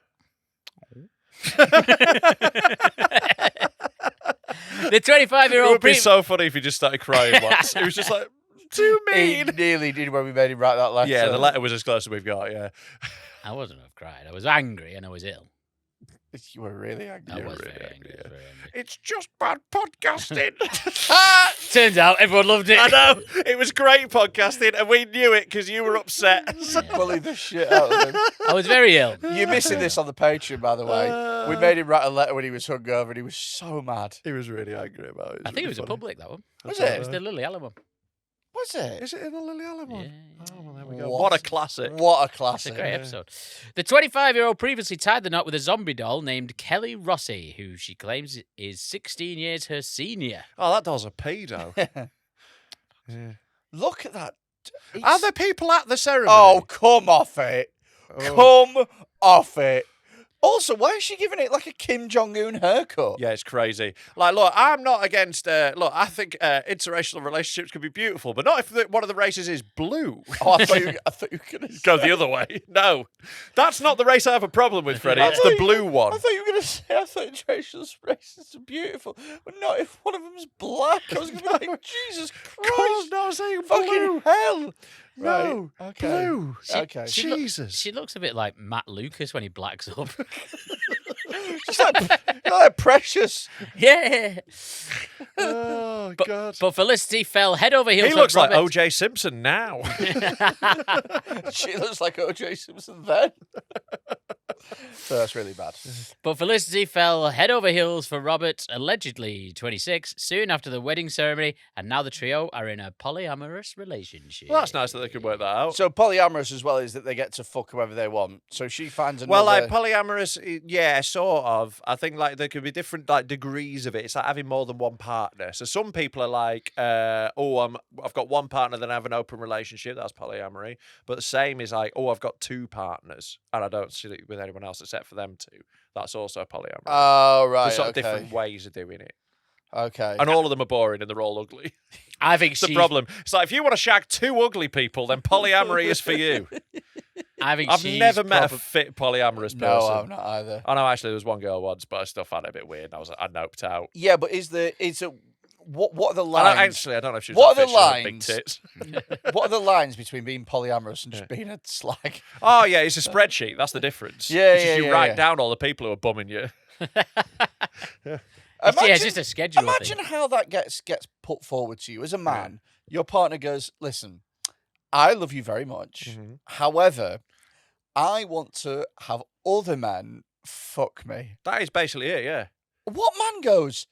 The 25-year-old It would be so funny if he just started crying once. It was just like, too He mean. nearly did when we made him write that letter. Yeah, the letter was as close as we've got, yeah. I wasn't crying. I was angry and I was ill. You were really angry. I was really very angry, angry. I was very angry. It's just bad podcasting. Turns out everyone loved it. I know. It was great podcasting, and we knew it because you were upset. Bully the shit out of him. I was very ill. You're missing this on the Patreon, by the way. We made him write a letter when he was hungover, and he was so mad. He was really angry about it. I think it was a public, that one. Was It it? was the Lily Allen one. Was it? Is it in the Lily Allen one? Yeah. Oh, well, there we go. What a classic. What a It's a classic. great episode. The 25-year-old previously tied the knot with a zombie doll named Kelly Rossi, who she claims is 16 years her senior. Oh, that doll's a pedo. Look at that. Are there people at the ceremony? Oh, come off it. Come off it. Also, why is she giving it like a Kim Jong-un haircut? Yeah, it's crazy. Like, look, I'm not against. Look, I think interracial relationships can be beautiful, but not if one of the races is blue. Oh, I thought you were going to Go the other way. No, that's not the race I have a problem with, Freddie. It's the blue one. I thought you were going to say I thought interracial races are beautiful, but not if one of them's black. I was going to be like, Jesus Christ. No, I'm saying Fucking blue. hell. No, Right, okay. blue. Okay. Jesus. She looks a bit like Matt Lucas when he blacks up. Just like Precious. Yeah. Oh, God. But Felicity fell head over heels He for looks like Robert. O.J. Simpson now. She looks like O.J. Simpson then. So that's really bad. But Felicity fell head over heels for Robert, allegedly 26, soon after the wedding ceremony, and now the trio are in a polyamorous relationship. Well, that's nice that they could work that out. So polyamorous as well is that they get to fuck whoever they want. So she finds another... Well, like polyamorous, yeah, sort of. I think like there could be different like degrees of it. It's like having more than one partner. So some people are like, I've got one partner, then I have an open relationship. That's polyamory. But the same is like, I've got two partners, and I don't see it with anyone else except for them two. That's also polyamory. Oh, right, There's sort of okay. different ways of doing it. Okay. And all of them are boring and they're all ugly. I think It's the problem. It's like if you want to shag two ugly people, then polyamory is for you. I've never met a fit polyamorous person. No, I've not either. I know actually there was one girl once, but I still found it a bit weird. I noped out. Yeah, but what are the lines? I don't know if she was What that are the fit, she had big lines? tits. What are the lines between being polyamorous and just being a slag? Oh yeah, it's a spreadsheet. That's the difference. Yeah, It's just yeah, you yeah, write yeah. down all the people who are bumming you. it's just a schedule Imagine thing. how that gets put forward to you as a man. Your partner goes, "Listen, I love you very much. However, I want to have other men fuck me." That is basically it. Yeah. What man goes,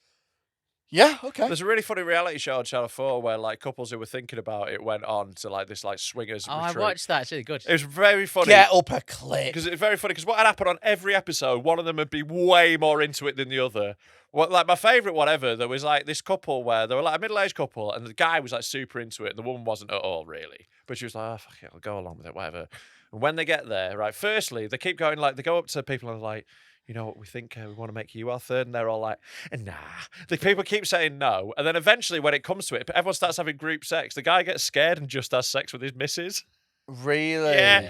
"Yeah, okay." There's a really funny reality show on Channel 4 where like couples who were thinking about it went on to like this like swingers Oh, I retreat. watched that. It's really good. It was very funny. Get up a clip. Because it's very funny. Because what had happened on every episode, one of them would be way more into it than the other. Well, like my favourite one ever, there was like this couple where they were like a middle-aged couple, and the guy was like super into it, and the woman wasn't at all really. But she was like, "Oh fuck it, I'll go along with it, whatever." And when they get there, right, firstly they keep going like they go up to people and they're like, "You know what, we think we want to make you our third," and they're all like, "Nah." The people keep saying no, and then eventually when it comes to it, everyone starts having group sex. The guy gets scared and just has sex with his missus. Really? Yeah.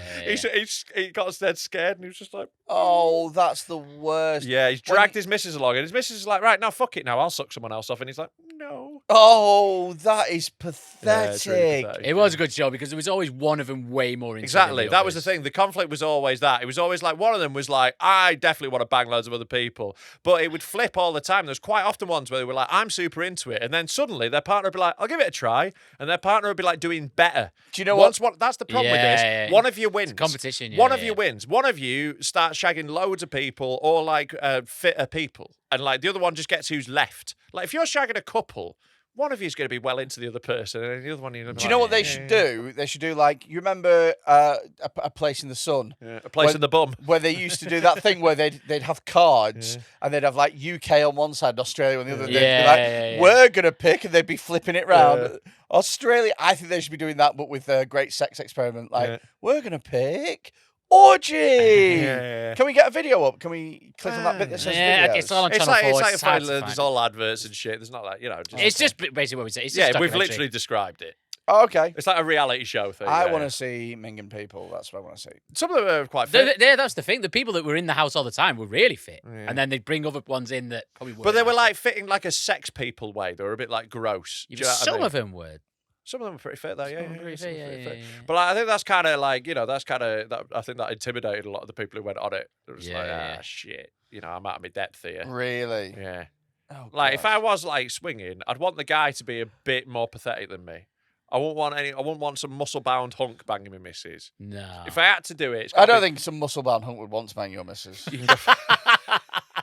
He got dead scared and he was just like, Oh, that's the worst. yeah, he's dragged his missus along and his missus is like, right, now fuck it now, I'll suck someone else off. And he's like, no. Oh, that is Yeah, pathetic. it's really pathetic. It was a good show because there was always one of them way more into it than Exactly. the That was the others. thing. The conflict was always that. It was always like one of them was like, I definitely want to bang loads of other people. But it would flip all the time. There's quite often ones where they were like, I'm super into it. And then suddenly their partner would be like, I'll give it a try. And their partner would be like doing better. Do you know what? That's the problem with this. Yeah. One of you wins. competition, One yeah, of yeah. you wins. One of you starts shagging loads of people or like fitter people. And like the other one just gets who's left. Like if you're shagging a couple, one of you is going to be well into the other person, and the other one. Do you know what they should do? They should do like, you remember a Place in the Sun? Yeah, a place in the bum. Where they used to do that thing where they'd have cards and they'd have like UK on one side and Australia on the other. They'd be like, Yeah. we're going to pick, and they'd be flipping it round. Australia, I think they should be doing that, but with a great sex experiment. Like, we're going to pick orgy. Yeah. Can we get a video up? Can we click on that bit that says Yeah, videos? it's all on It's Channel like 4. it's like It's hard a to there's find. all adverts and shit. There's not like It's just basically what we say. It's just yeah. a We've documentary. literally described it. Oh, okay. It's like a reality show thing. I yeah. want to see minging people. That's what I want to see. Some of them are quite fit. That's the thing. The people that were in the house all the time were really fit, and then they'd bring other ones in that probably weren't. But they were as like fitting like a sex people way. They were a bit like gross. fit. Do you know what I Some mean? of them were. Some of them were pretty fit though. Yeah, Some were pretty some fit, were pretty yeah, fit. yeah, yeah. But like, I think that's kind of like I think that intimidated a lot of the people who went on it. It was Yeah, like yeah. shit. I'm out of my depth here. Really? Yeah. Oh, Like if God. I was like swinging, I'd want the guy to be a bit more pathetic than me. I wouldn't want some muscle bound hunk banging me missus. No. If I had to do it, it's I gotta don't be- think some muscle-bound hunk would want to bang your missus.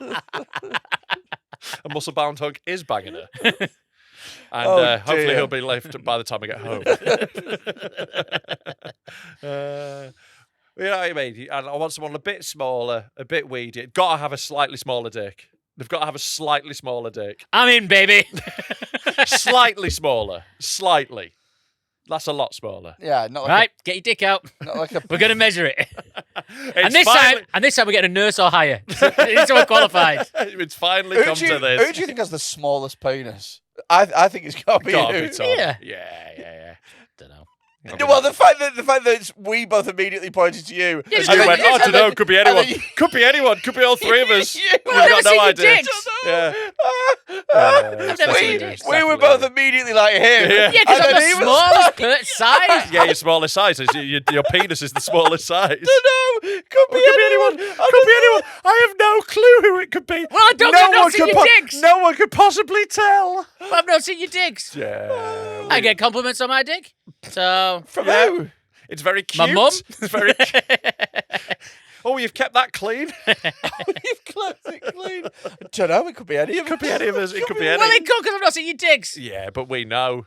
a muscle bound hunk is banging her. And Oh, hopefully dear. he'll be left by the time I get home. You know what I mean? I want someone a bit smaller, a bit weedy. Got to have a slightly smaller dick. They've got to have a slightly smaller dick. I'm in, baby. Slightly smaller. Slightly. That's a lot smaller. Yeah, not like Right, get your dick out. not like a. We're going to measure it. It's And this time we're getting a nurse or higher. It's all qualified. It's finally Who come do, you, to this. who do you think has the smallest penis? I think it's got to be Gotta you. be Tom. Yeah. Yeah. Don't know. Well, the fact that we both immediately pointed to you. Yeah, And And you then- went, and I don't know, could be and anyone. then you- Could be anyone. Could be all three of us. You- We've Well, I've got never seen no your idea. dicks. Yeah. I've never seen we, your dicks. we were both immediately like him. Yeah. Yeah, because And I'm then the he was smallest per size. Yeah, your smallest size. Your penis is the smallest size. No, could be Could be anyone. Could be anyone. I have no clue who it could be. Well, I don't I've not seen your dicks. No one could possibly tell. I've not seen your dicks. Yeah. I get compliments on my dick. So, From Yeah. who? It's very cute. my mum. It's very. Oh, you've kept that clean. You've closed it clean. I don't know. It could be any of us. Could be any of us. It could be any. Well, it could because I've not seen your dicks. Yeah, but we know.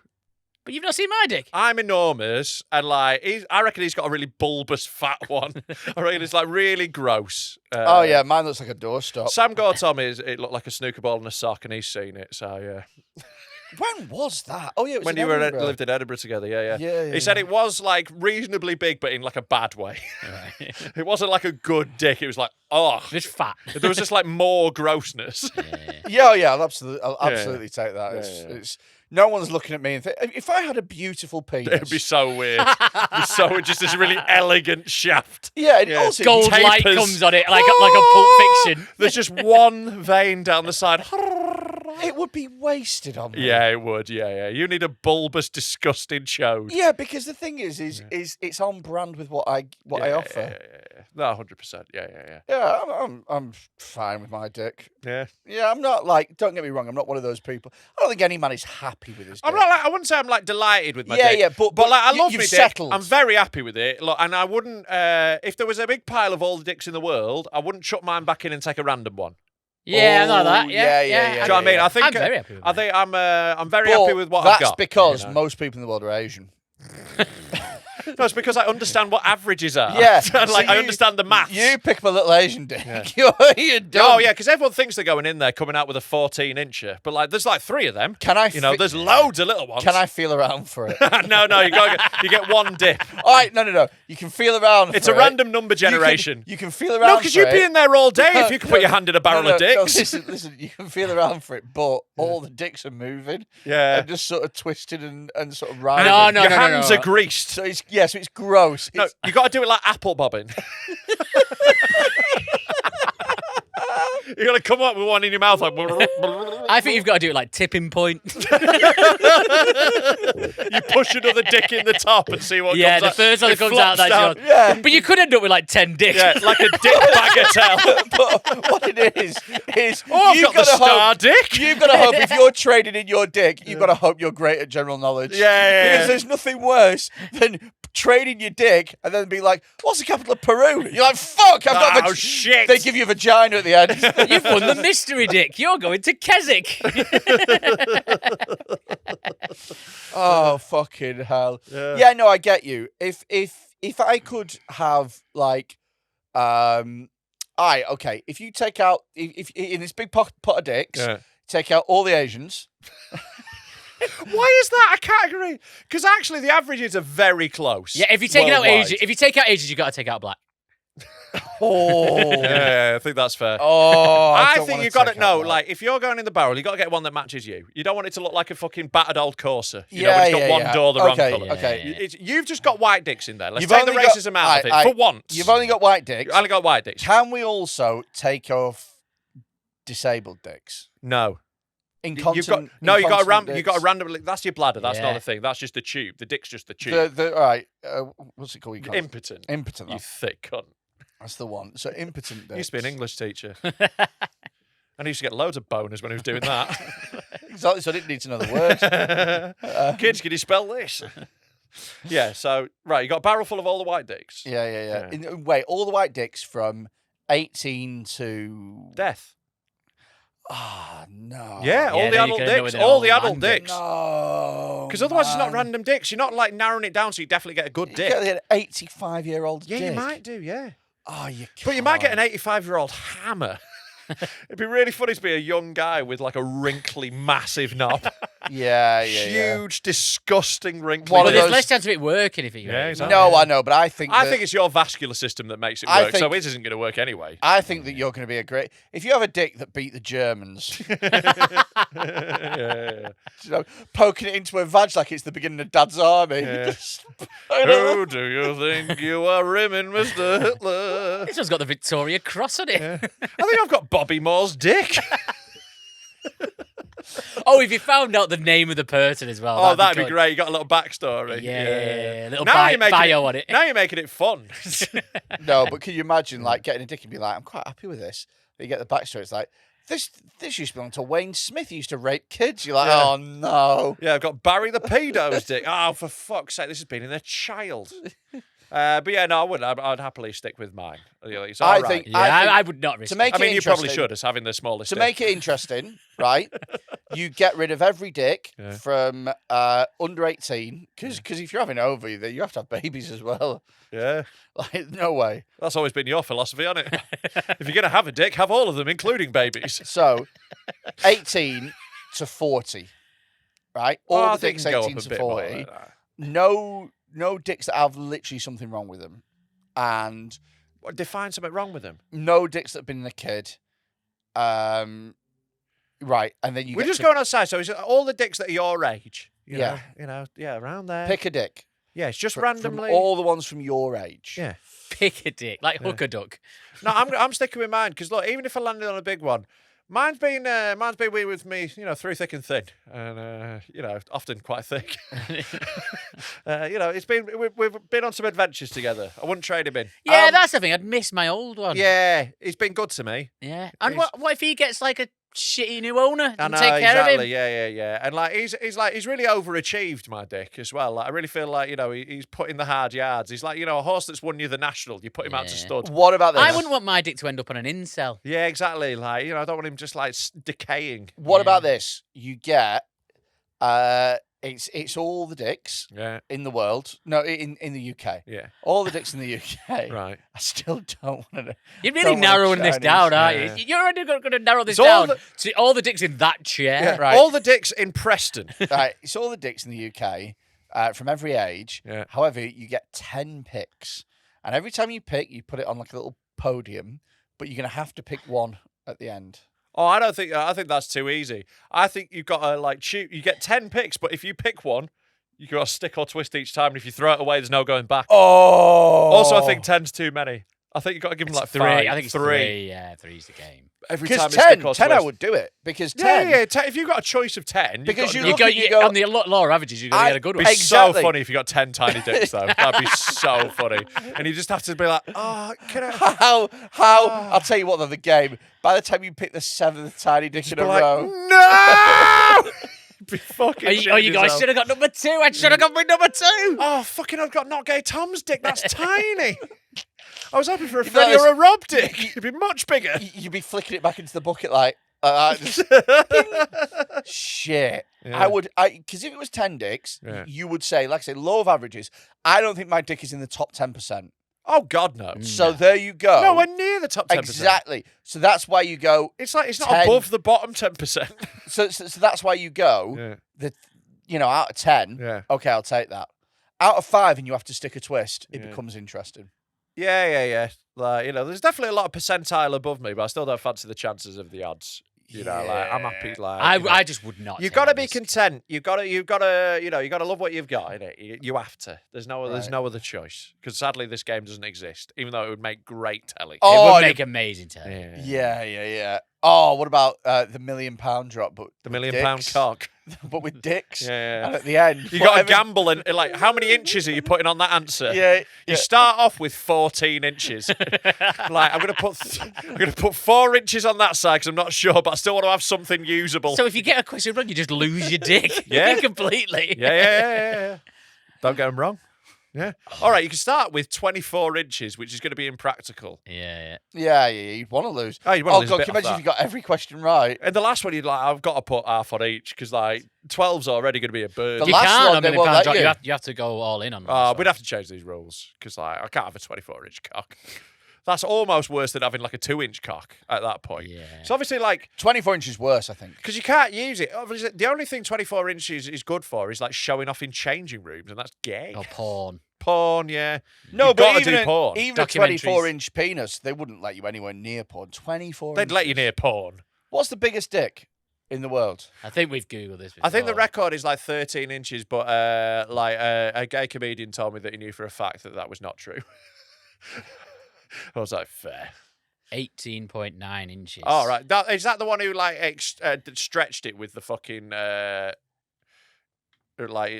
But you've not seen my dick. I'm enormous, and like I reckon he's got a really bulbous fat one. I reckon it's like really gross. Oh yeah, mine looks like a doorstop. Sam Gortom it looked like a snooker ball in a sock, and he's seen it. So yeah. When was that? Oh yeah, it was When in you Edinburgh. lived in Edinburgh together, yeah. Yeah, He said it was like reasonably big, but in like a bad way. It wasn't like a good dick. It was like, oh, Just fat. there was just like more grossness. Yeah, I'll absolutely take that. It's no one's looking at me and think, if I had a beautiful penis, It'd be so weird. It'd be so just this really elegant shaft. yeah, it also Gold light tapers. comes on it like a Pulp Fiction. There's just one vein down the side. it would be wasted on me. Yeah, it would. Yeah. You need a bulbous, disgusting chode. Yeah, because the thing is it's on brand with what I offer. Yeah. No, 100%. Yeah. Yeah, I'm fine with my dick. Yeah. Yeah, I'm not like. Don't get me wrong. I'm not one of those people. I don't think any man is happy with his dick. I'm not like I wouldn't say I'm like delighted with my Yeah, dick. yeah, but like I love you've my dick. settled. I'm very happy with it. Look, and I wouldn't if there was a big pile of all the dicks in the world, I wouldn't chuck mine back in and take a random one. Yeah, I know that. Oh, Yeah. yeah. Do you know what I mean? I think I'm very happy with I think I'm very But happy with what that's I've got. because you know? most people in the world are Asian. No, it's because I understand what averages are. Yeah, And, like so I you- understand the maths. You pick up a little Asian dick. You're done. Oh yeah, because everyone thinks they're going in there coming out with a 14-incher, but like there's like 3 of them. Can I? You know, there's loads of little ones. Can I feel around for it? no, you get one dip. All right, no. You can feel around. It's for a it. random number generation. You can feel around. No, because for you'd be it. in there all day if you could put your hand in a barrel No, of dicks. listen. You can feel around for it, but all the dicks are moving. Yeah. and just sort of twisted and sort of writhing. No, Your no, hands no. are greased. So it's gross. No, It's, you got to do it like apple bobbing. You got to come up with one in your mouth like. I think you've got to do it like tipping point. You push another dick in the top and see what Yeah, comes the out. first one that It comes out, flops that's down. yours. Yeah. But you could end up with like 10 dicks. Yeah, like a dick bagatelle. but what it is Oh, I've you've got the got to star hope. dick. You've got to hope if you're trading in your dick, you've got to hope you're great at general knowledge. Yeah. Because there's nothing worse than trading your dick and then being like, "What's the capital of Peru?" You're like, "Fuck, I've got Oh, shit. They give you a vagina at the end. You've won the mystery dick. You're going to Keswick. Oh fucking hell! Yeah, no, I get you. If I could have like, okay. If you take out if in this big pot of dicks, Yeah. take out all the Asians. Why is that a category? Because actually, the averages are very close. Yeah, if you take out worldwide. Asian, if you take out Asians, you got to take out black. Oh, Yeah, I think that's fair. oh! I don't think wanna you've got to take out know, that. like, if you're going in the barrel, you've got to get one that matches you. You don't want it to look like a fucking battered old Corsa. You know, when it's got one door the wrong okay, colour. Okay, You've just got white dicks in there. Let's You've take the only got- racism out of it I- for once. You've only got white dicks. You only got white dicks. Can we also take off disabled dicks? No. Incontinent. You got incontinent you got to dicks? randomly. That's your bladder. That's not Yeah. the thing. That's just the tube. The dick's just the tube. All right. What's it called? You can't- Impotent. Impotent. You thick cunt. That's the one. So impotent dicks. He used to be an English teacher. And he used to get loads of boners when he was doing that. Exactly. So I didn't need to know the words. Kids, can you spell this? Yeah, so, right, you got a barrel full of all the white dicks. Yeah. Wait, all the white dicks from 18 to Death. Ah, no. Yeah, all the then adult you're gonna know dicks. they're All all the adult man dicks. No. Because otherwise it's not man. random dicks. You're not like narrowing it down so you definitely get a good You dick. get an 85-year-old Yeah, dick. you might do, yeah. Oh, you can't. But you might get an 85-year-old hammer. It'd be really funny to be a young guy with like a wrinkly, massive knob. Yeah. Huge, disgusting wrinkly. One But of there's those- less chance of it working if you Yeah, go. exactly. No, I know, but I think I that- think it's your vascular system that makes it I work, so think- his isn't going to work anyway. I think that you're going to be a great. If you have a dick that beat the Germans, Yeah. you know, poking it into a vag like it's the beginning of Dad's army. Yeah. Just- Who do you think you are rimming, Mr. Hitler? This one's got the Victoria Cross on it. I think I've got Bobby Moore's dick. Oh, if you found out the name of the person as well. Oh, that'd be good. great. You got a little backstory. Yeah, little Now you're making bio on it. Now you're making it fun. no, but can you imagine like getting a dick and be like, I'm quite happy with this. But you get the backstory. It's like this used to belong to Wayne Smith. He used to rape kids. You're like, Yeah. oh no. Yeah, I've got Barry the pedo's dick. Oh, for fuck's sake, this has been in a child. But yeah, no, I wouldn't. I'd happily stick with mine. It's all I right. think- Yeah, I think I would not risk to it. make I it mean, you probably interesting- should, as having the smallest To dick. make it interesting, right? You get rid of every dick Yeah. from under 18 because if you're having over, you have to have babies as well. Yeah, Like no way. that's always been your philosophy, hasn't it? If you're going to have a dick, have all of them, including babies. So 18 to 40, right? All Oh, I the think dicks you can go 18 up a to bit more 40. like that. No dicks that have literally something wrong with them, and What, define something wrong with them. no dicks that have been in a kid. Right, and then you We're get just to going outside, so it's all the dicks that are your age. Yeah. Around there. pick a dick. Yeah, it's just From randomly. all the ones from your age. Yeah. Pick a dick, like hook a duck. No, I'm sticking with mine because look, even if I landed on a big one, mine's been with me, through thick and thin, and often quite thick. It's been we've been on some adventures together. I wouldn't trade him in. Yeah, that's the thing. I'd miss my old one. Yeah, he's been good to me. Yeah. And He's- what if he gets like a shitty new owner? I Doesn't know, take care exactly. of him? Yeah. And like he's really overachieved, my dick, as well. Like I really feel like, he's put in the hard yards. He's like, a horse that's won you the national, you put him out to Yeah. stud. What about this? I wouldn't want my dick to end up on an incel. Yeah, exactly. Like, I don't want him just like decaying. What about this? You get it's all the dicks Yeah. in the world. No, in the UK. Yeah. All the dicks in the UK. Right. I still don't want to. You're really Don't want narrowing this Chinese, down, aren't yeah. you? You're already going to narrow this It's all down the- to all the dicks in that chair. Yeah. Right. All the dicks in Preston. Right, it's all the dicks in the UK from every age. Yeah. However, you get 10 picks, and every time you pick, you put it on like a little podium, but you're gonna have to pick one at the end. Oh, I think that's too easy. I think you've got to like shoot. You get 10 picks, but if you pick one, you got to stick or twist each time. And if you throw it away, there's no going back. Oh. Also, I think 10's too many. I think you've got to give them like Three. 5. I think it's three. Yeah, three's the game. Every time Because it's stick 10, or 10 I twist. would do it because Yeah, 10. yeah. If you've got a choice of 10, Because you've you got look at- you go- on the law of averages, you're going to get a good It'd one. be so Exactly. funny if you got 10 tiny dicks, though. That'd be so funny. And you just have to be like, oh, can I? How? I'll tell you what, though, the game, by the time you pick the 7th tiny dick in a Be like, row, no! Be fucking Oh, you shitting guys yourself. should have got number 2. I should have got my number 2. Oh, fucking, I've got not gay Tom's dick. That's tiny. I was hoping for a You've Freddy noticed- or a Rob dick. It'd be much bigger. you'd be flicking it back into the bucket like, just- shit. Yeah. Because if it was 10 dicks, Yeah. you would say, like I say, law of averages, I don't think my dick is in the top 10%. Oh, God, no. So there you go. Nowhere near the top 10%. Exactly. So that's why you go. It's like, it's not 10. above the bottom 10%. So that's why you go. Yeah. Out of 10. Yeah. Okay, I'll take that. Out of 5, and you have to stick a twist. It Yeah. becomes interesting. Yeah. Like, there's definitely a lot of percentile above me, but I still don't fancy the chances of the odds. Like I'm happy. Like I just would not. You've take got to that be risk. content. You've got to love what you've got in it. You have to. There's no other choice. Because sadly, this game doesn't exist, even though it would make great telly. It Oh, would make amazing telly. Yeah. Oh, what about the £1 million drop? But The with £1 million dicks? cock. But with dicks. Yeah. And at the end, You got to whatever- gamble and like how many inches are you putting on that answer? Yeah. You start off with 14 inches. Like I'm gonna put 4 inches on that side because I'm not sure, but I still want to have something usable. So if you get a question wrong, you just lose your dick. Yeah. completely. Yeah. Don't get them wrong. Yeah. All right, you can start with 24 inches, which is going to be impractical. Yeah. Yeah, you'd want to lose. Oh, you'd wanna lose a God, bit can you off imagine that. if you got every question right? And the last one, you'd like, I've got to put half on each because, like, 12's already going to be a bird. The You last can't. one, they won't can't let drop- you. you have to go all in on that. We'd have to change these rules because, like, I can't have a 24-inch cock. That's almost worse than having, like, a 2-inch cock at that point. Yeah. So, obviously, like, 24 inches worse, I think. because you can't use it. Obviously, the only thing 24 inches is good for is, like, showing off in changing rooms, and that's gay. Or porn. Porn, yeah. No, You've but got to even do porn. even a Documentaries. 24-inch penis, they wouldn't let you anywhere near porn. 24 They'd let you near porn. What's the biggest dick in the world? I think we've Googled this before. I think the record is like 13 inches, but a gay comedian told me that he knew for a fact that was not true. I was like, fair. 18.9 inches. All right. Is that the one who like stretched it with the fucking like?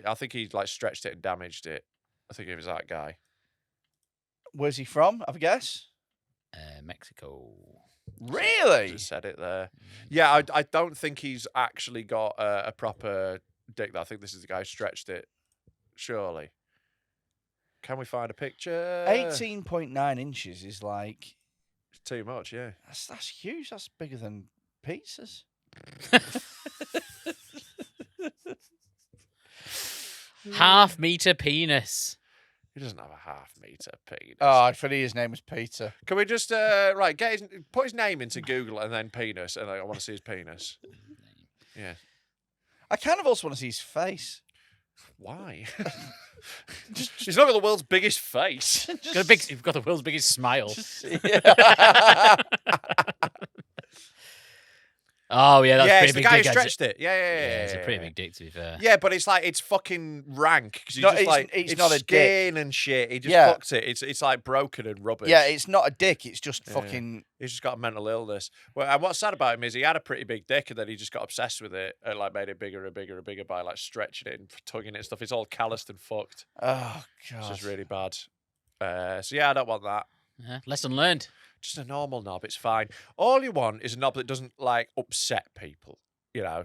I think he like stretched it and damaged it. I think it was that guy. Where's he from? Have a guess. Mexico. Really? Just said it there. Yeah, I don't think he's actually got a proper dick. I think this is the guy who stretched it. Surely. Can we find a picture? 18.9 inches is like It's too much, yeah. that's huge. That's bigger than pizzas. Half-meter penis. He doesn't have a half-meter penis. Oh, I thought his name was Peter. Can we just put his name into Google and then penis, and I want to see his penis. Yeah. I kind of also want to see his face. Why? He's not got the world's biggest face. You've got the world's biggest smile. Oh, yeah, that's Yeah, pretty it's the big guy who dick. stretched it. Yeah. It's a pretty big dick, to be fair. Yeah, but it's like it's fucking rank because No, just like it's not a skin and shit. He just Yeah. fucked it. It's like broken and rubbish. Yeah, it's not a dick. It's just fucking. He's just got a mental illness. Well, and what's sad about him is he had a pretty big dick, and then he just got obsessed with it and like made it bigger and bigger and bigger by like stretching it and tugging it and stuff. It's all calloused and fucked. Oh It's god. just really bad. So yeah, I don't want that. Yeah, lesson learned. Just a normal knob. It's fine. All you want is a knob that doesn't like upset people. You know,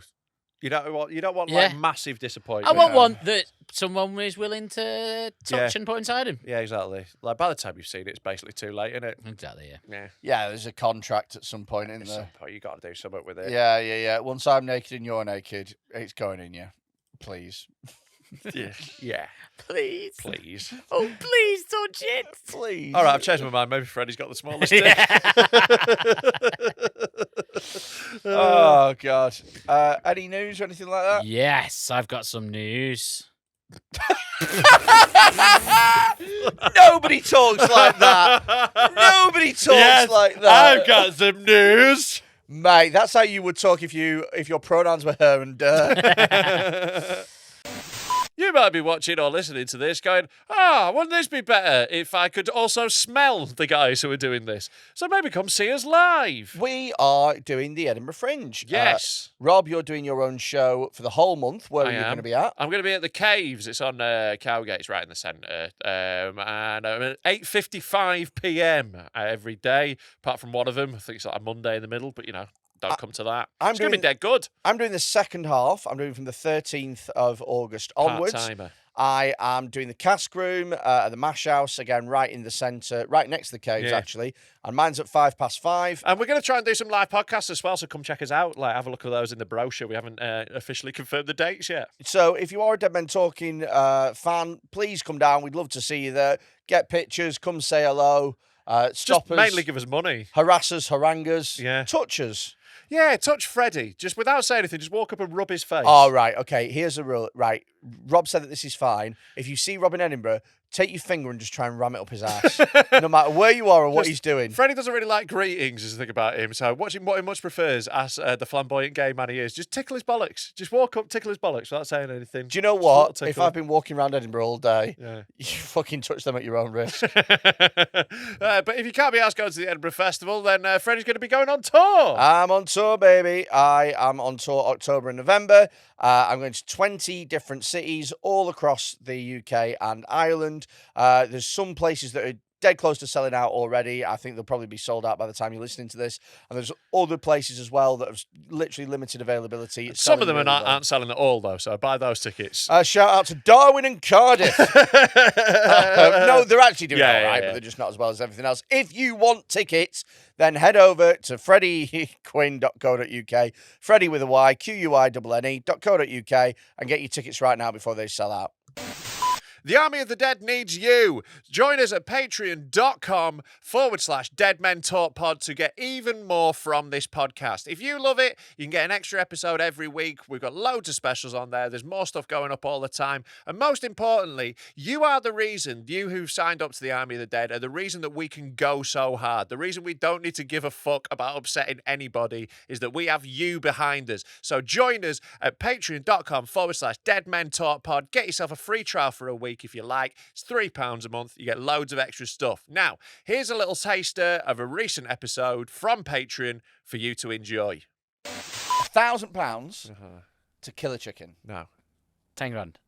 you don't want like Yeah. massive disappointment. I want one that someone is willing to touch Yeah. and put inside him. Yeah, exactly. Like by the time you've seen it, it's basically too late, isn't it? Exactly, yeah. Yeah. Yeah, there's a contract at some point, isn't At some there? point, you got to do something with it. Yeah. Once I'm naked and you're naked, it's going in you. Please. Yeah. Please. Please. Oh, please touch it. Please. All right, I've changed my mind. Maybe Freddy's got the smallest dick. Oh god. Any news or anything like that? Yes, I've got some news. Nobody talks like that. Nobody talks like that. I've got some news. Mate, that's how you would talk if your pronouns were her and You might be watching or listening to this going, wouldn't this be better if I could also smell the guys who are doing this? So maybe come see us live. We are doing the Edinburgh Fringe. Yes. Rob, you're doing your own show for the whole month. Where are you am. going to be at? I'm going to be at the Caves. It's on Cowgate. It's right in the centre. And at 8:55 p.m. every day, apart from one of them. I think it's like a Monday in the middle, but, don't come to that. It's going to be dead good. I'm doing the second half. I'm doing from the 13th of August onwards. Part-timer. I am doing the cask room at the Mash House, again, right in the centre, right next to the Caves, Yeah. actually. And mine's at 5:05. And we're going to try and do some live podcasts as well, so come check us out. Like, have a look at those in the brochure. We haven't officially confirmed the dates yet. So if you are a Dead Men Talking fan, please come down. We'd love to see you there. Get pictures, come say hello, stop Just us, mainly give us money. harass us, harangue us, Yeah. touch us. Yeah, touch Freddy. Just without saying anything, just walk up and rub his face. Oh, right, okay, here's a rule. Right, Rob said that this is fine. If you see Rob in Edinburgh, take your finger and just try and ram it up his ass. No matter where you are or what he's doing. Freddie doesn't really like greetings, is the thing about him. So what he much prefers, as the flamboyant gay man he is, just tickle his bollocks. Just walk up, tickle his bollocks without saying anything. Do you know Just a little what? If tickle. I've been walking around Edinburgh all day, Yeah. you fucking touch them at your own risk. But if you can't be asked going to the Edinburgh Festival, then Freddie's going to be going on tour. I'm on tour, baby. I am on tour October and November. I'm going to 20 different cities all across the UK and Ireland. There's some places that are dead close to selling out already. I think they'll probably be sold out by the time you're listening to this. And there's other places as well that have literally limited availability. It's Some of them selling really well. aren't selling at all, though, so buy those tickets. Shout out to Darwin and Cardiff. No, they're actually doing all right, but they're just not as well as everything else. If you want tickets, then head over to freddyquinne.co.uk, Freddy with a Y, QUINNE.co.uk, and get your tickets right now before they sell out. The Army of the Dead needs you. Join us at patreon.com/Dead Men Talk Pod to get even more from this podcast. If you love it, you can get an extra episode every week. We've got loads of specials on there. There's more stuff going up all the time. And most importantly, you are the reason, you who've signed up to the Army of the Dead, are the reason that we can go so hard. The reason we don't need to give a fuck about upsetting anybody is that we have you behind us. So join us at patreon.com/Dead Men Talk Pod. Get yourself a free trial for a week if you like. It's £3 a month. You get loads of extra stuff. Now, here's a little taster of a recent episode from Patreon for you to enjoy. £1,000 to kill a chicken. No. 10 grand.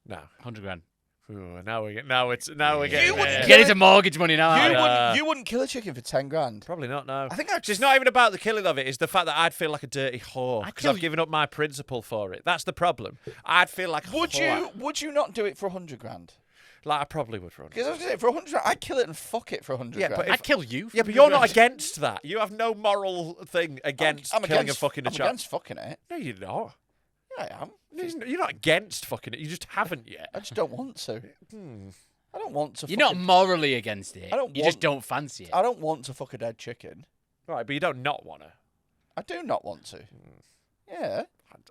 No. 100 grand. Ooh, now we're getting there. Get into mortgage money now. You wouldn't kill a chicken for 10 grand. Probably not, no. I think it's not even about the killing of it. It's the fact that I'd feel like a dirty whore because I've given up my principle for it. That's the problem. I'd feel like a whore. Would you not do it for 100 grand? Like, I probably would for 100. Because I was going to say, for 100 grand, I'd kill it and fuck it for 100 grand. But I'd kill you. Yeah, but you're not against that. You have no moral thing against killing and fucking a child. I'm against fucking it. No, you're not. Yeah, I am. You're not against fucking it. You just haven't yet. I just don't want to. I don't want to. You're not morally against it. You just don't fancy it. I don't want to fuck a dead chicken. Right, but you don't not want to. I do not want to. Yeah.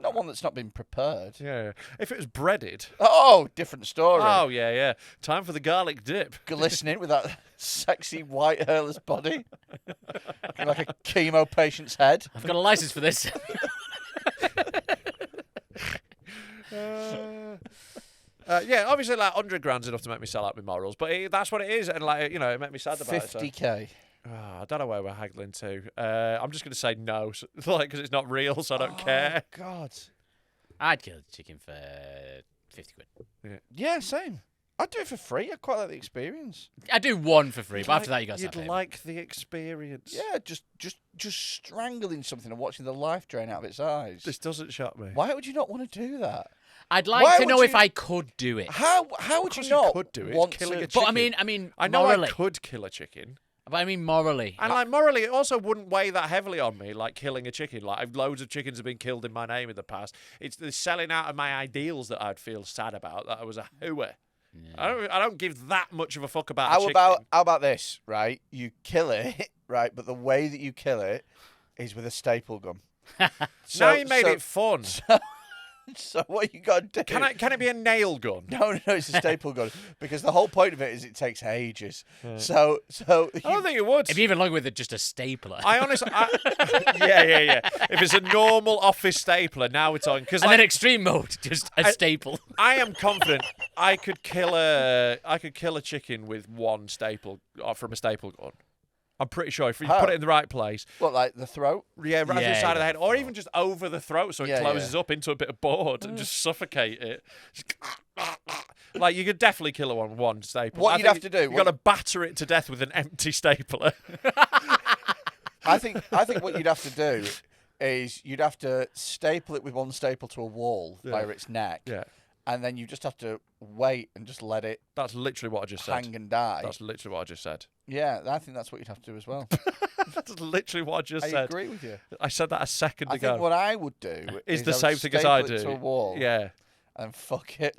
Not one that's not been prepared. Yeah. If it was breaded. Oh, different story. Oh, yeah. Time for the garlic dip. Glistening with that sexy white hairless body. Looking like a chemo patient's head. I've got a license for this. Yeah, obviously, like 100 grand's enough to make me sell out my morals, but that's what it is, and like it made me sad about 50k. it. So. I don't know where we're haggling to. I'm just going to say no, because it's not real, so I don't care. God, I'd kill a chicken for 50 quid. Yeah, same. I'd do it for free. I quite like the experience. I'd do one for free, but after that you got to You'd like the experience. Yeah, just strangling something and watching the life drain out of its eyes. This doesn't shock me. Why would you not want to do that? I'd like to know if I could do it. How would you not could do it? want Killing to? a chicken. But I mean, I know morally. I could kill a chicken. But I mean morally. And like morally, it also wouldn't weigh that heavily on me, like killing a chicken. Like loads of chickens have been killed in my name in the past. It's the selling out of my ideals that I'd feel sad about. That I was a hooer. Yeah. I don't give that much of a fuck about a chicken. How about this? Right, you kill it, right, but the way that you kill it is with a staple gun. Now you made it fun. So what you got to do? Can it be a nail gun? No, it's a staple gun because the whole point of it is it takes ages. So I don't think it would. It'd be even longer with just a stapler. Yeah. If it's a normal office stapler, now we're talking. And then extreme mode, just a staple. I am confident I could kill a chicken with one staple from a staple gun. I'm pretty sure if you put it in the right place. What, like the throat? Yeah, right to the side of the head, or even just over the throat, so it closes up into a bit of board and just suffocate it. Like you could definitely kill it with one staple. What you'd have to do? You've got to batter it to death with an empty stapler. I think what you'd have to do is you'd have to staple it with one staple to a wall via its neck. Yeah. And then you just have to wait and just let it. That's literally what I just hang said. and die. That's literally what I just said. Yeah, I think that's what you'd have to do as well. That's literally what I just said. I agree with you. I said that a second ago. I think what I would do is the same thing as I do. To a wall. Yeah. And fuck it.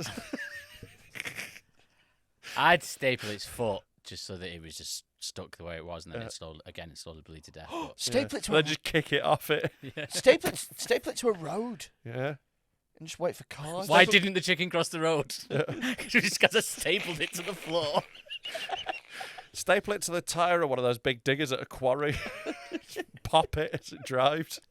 I'd staple its foot just so that it was just stuck the way it was, and then it slowly bleed to death. Staple it to then just kick it off it. Staple it to a road. Yeah. And just wait for cars. Why didn't the chicken cross the road? Because we just got to stapled it to the floor. Staple it to the tyre of one of those big diggers at a quarry. Pop it as it drives.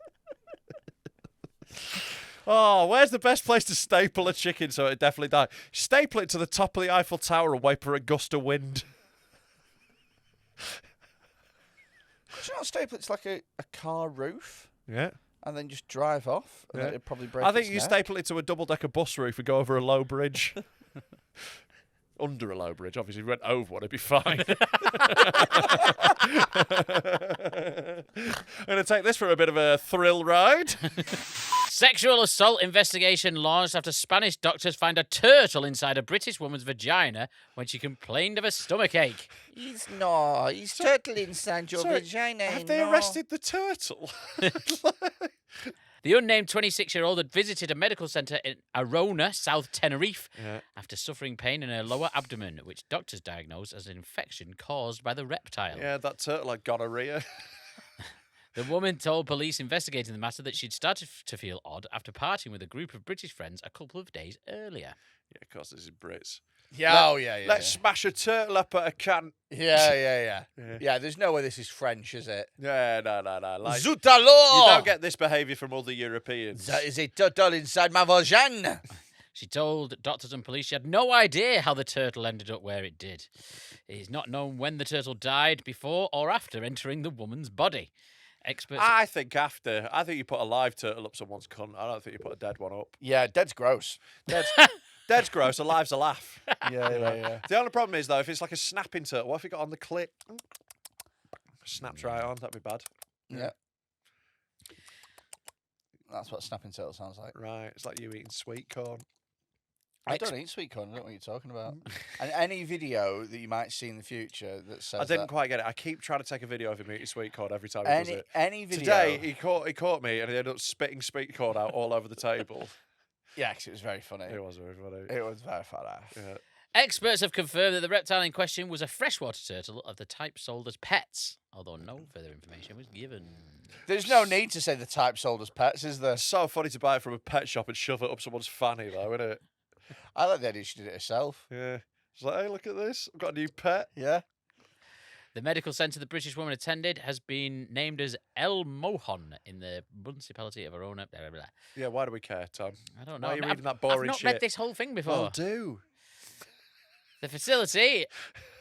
Oh, where's the best place to staple a chicken so it definitely dies? Staple it to the top of the Eiffel Tower and wait for a gust of wind. Could you not staple it to like a car roof? Yeah. And then just drive off, and then it'd probably break. I think its you neck. staple it to a double-decker bus roof and go over a low bridge. Under a low bridge. Obviously, if he went over one, it'd be fine. I'm going to take this for a bit of a thrill ride. Sexual assault investigation launched after Spanish doctors find a turtle inside a British woman's vagina when she complained of a stomachache. He's turtle inside your vagina. Have they arrested the turtle? The unnamed 26-year-old had visited a medical centre in Arona, South Tenerife, after suffering pain in her lower abdomen, which doctors diagnosed as an infection caused by the reptile. Yeah, that turtle had gonorrhea. The woman told police investigating the matter that she'd started to feel odd after partying with a group of British friends a couple of days earlier. Yeah, of course, this is Brits. Yeah, Let's smash a turtle up at a can. Yeah, there's no way this is French, is it? Yeah, no. Like, Zut alors! you don't get this behaviour from other Europeans. That is a turtle inside my vagina. She told doctors and police she had no idea how the turtle ended up where it did. It is not known when the turtle died, before or after entering the woman's body. Experts. I think after. I think you put a live turtle up someone's cunt. I don't think you put a dead one up. Yeah, dead's gross. Dead's gross, alive's a laugh. Yeah. The only problem is, though, if it's like a snapping turtle, what if it got on the clit? Snaps right on, that'd be bad. Yeah. That's what snapping turtle sounds like. Right, it's like you eating sweet corn. I don't eat sweet corn. I don't know what you're talking about. And any video that you might see in the future that says I didn't quite get it. I keep trying to take a video of him eating sweet corn every time he does it. Any video. Today, he caught me and he ended up spitting sweet corn out all over the table. Yeah, 'cause it was very funny. It was very funny. It was very funny. Yeah. Experts have confirmed that the reptile in question was a freshwater turtle of the type sold as pets, although no further information was given. There's no need to say the type sold as pets, is there? It's so funny to buy it from a pet shop and shove it up someone's fanny, though, isn't it? I like the idea she did it herself. Yeah. It's like, hey, look at this. I've got a new pet. Yeah. The medical centre the British woman attended has been named as El Mojon in the municipality of Arona. Blah, blah, blah. Yeah, why do we care, Tom? I don't know. Why are you I've- reading that boring I've not shit? read this whole thing before. Well, do. The facility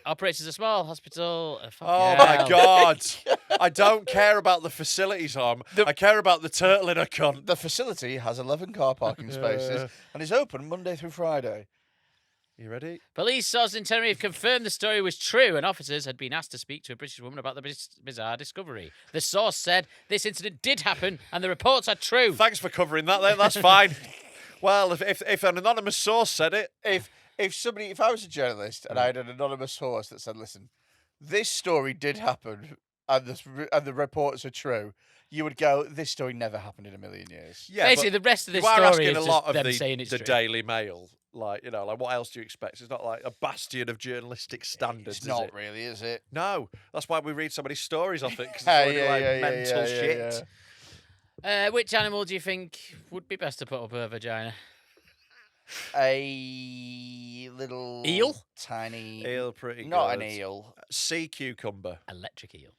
operates as a small hospital. Oh, my God. I don't care about the facilities, Tom. I care about the turtle in a cunt. The facility has 11 car parking spaces and is open Monday through Friday. You ready? Police sources in Tenerife confirmed the story was true, and officers had been asked to speak to a British woman about the bizarre discovery. The source said this incident did happen, and the reports are true. Thanks for covering that, then. That's fine. Well, if an anonymous source said it... If I was a journalist and I had an anonymous source that said, listen, this story did happen and the reports are true, you would go, this story never happened in a million years. Yeah, basically, the rest of this you are story asking is a lot just of them saying it's the true. Daily Mail. Like, you know, like what else do you expect? It's not like a bastion of journalistic standards, It's not is it? really, is it? No. That's why we read so many stories off it, because it's already mental shit. Which animal do you think would be best to put up her vagina? A little Eel? tiny Eel, pretty not good. an eel. Sea cucumber. Electric eel.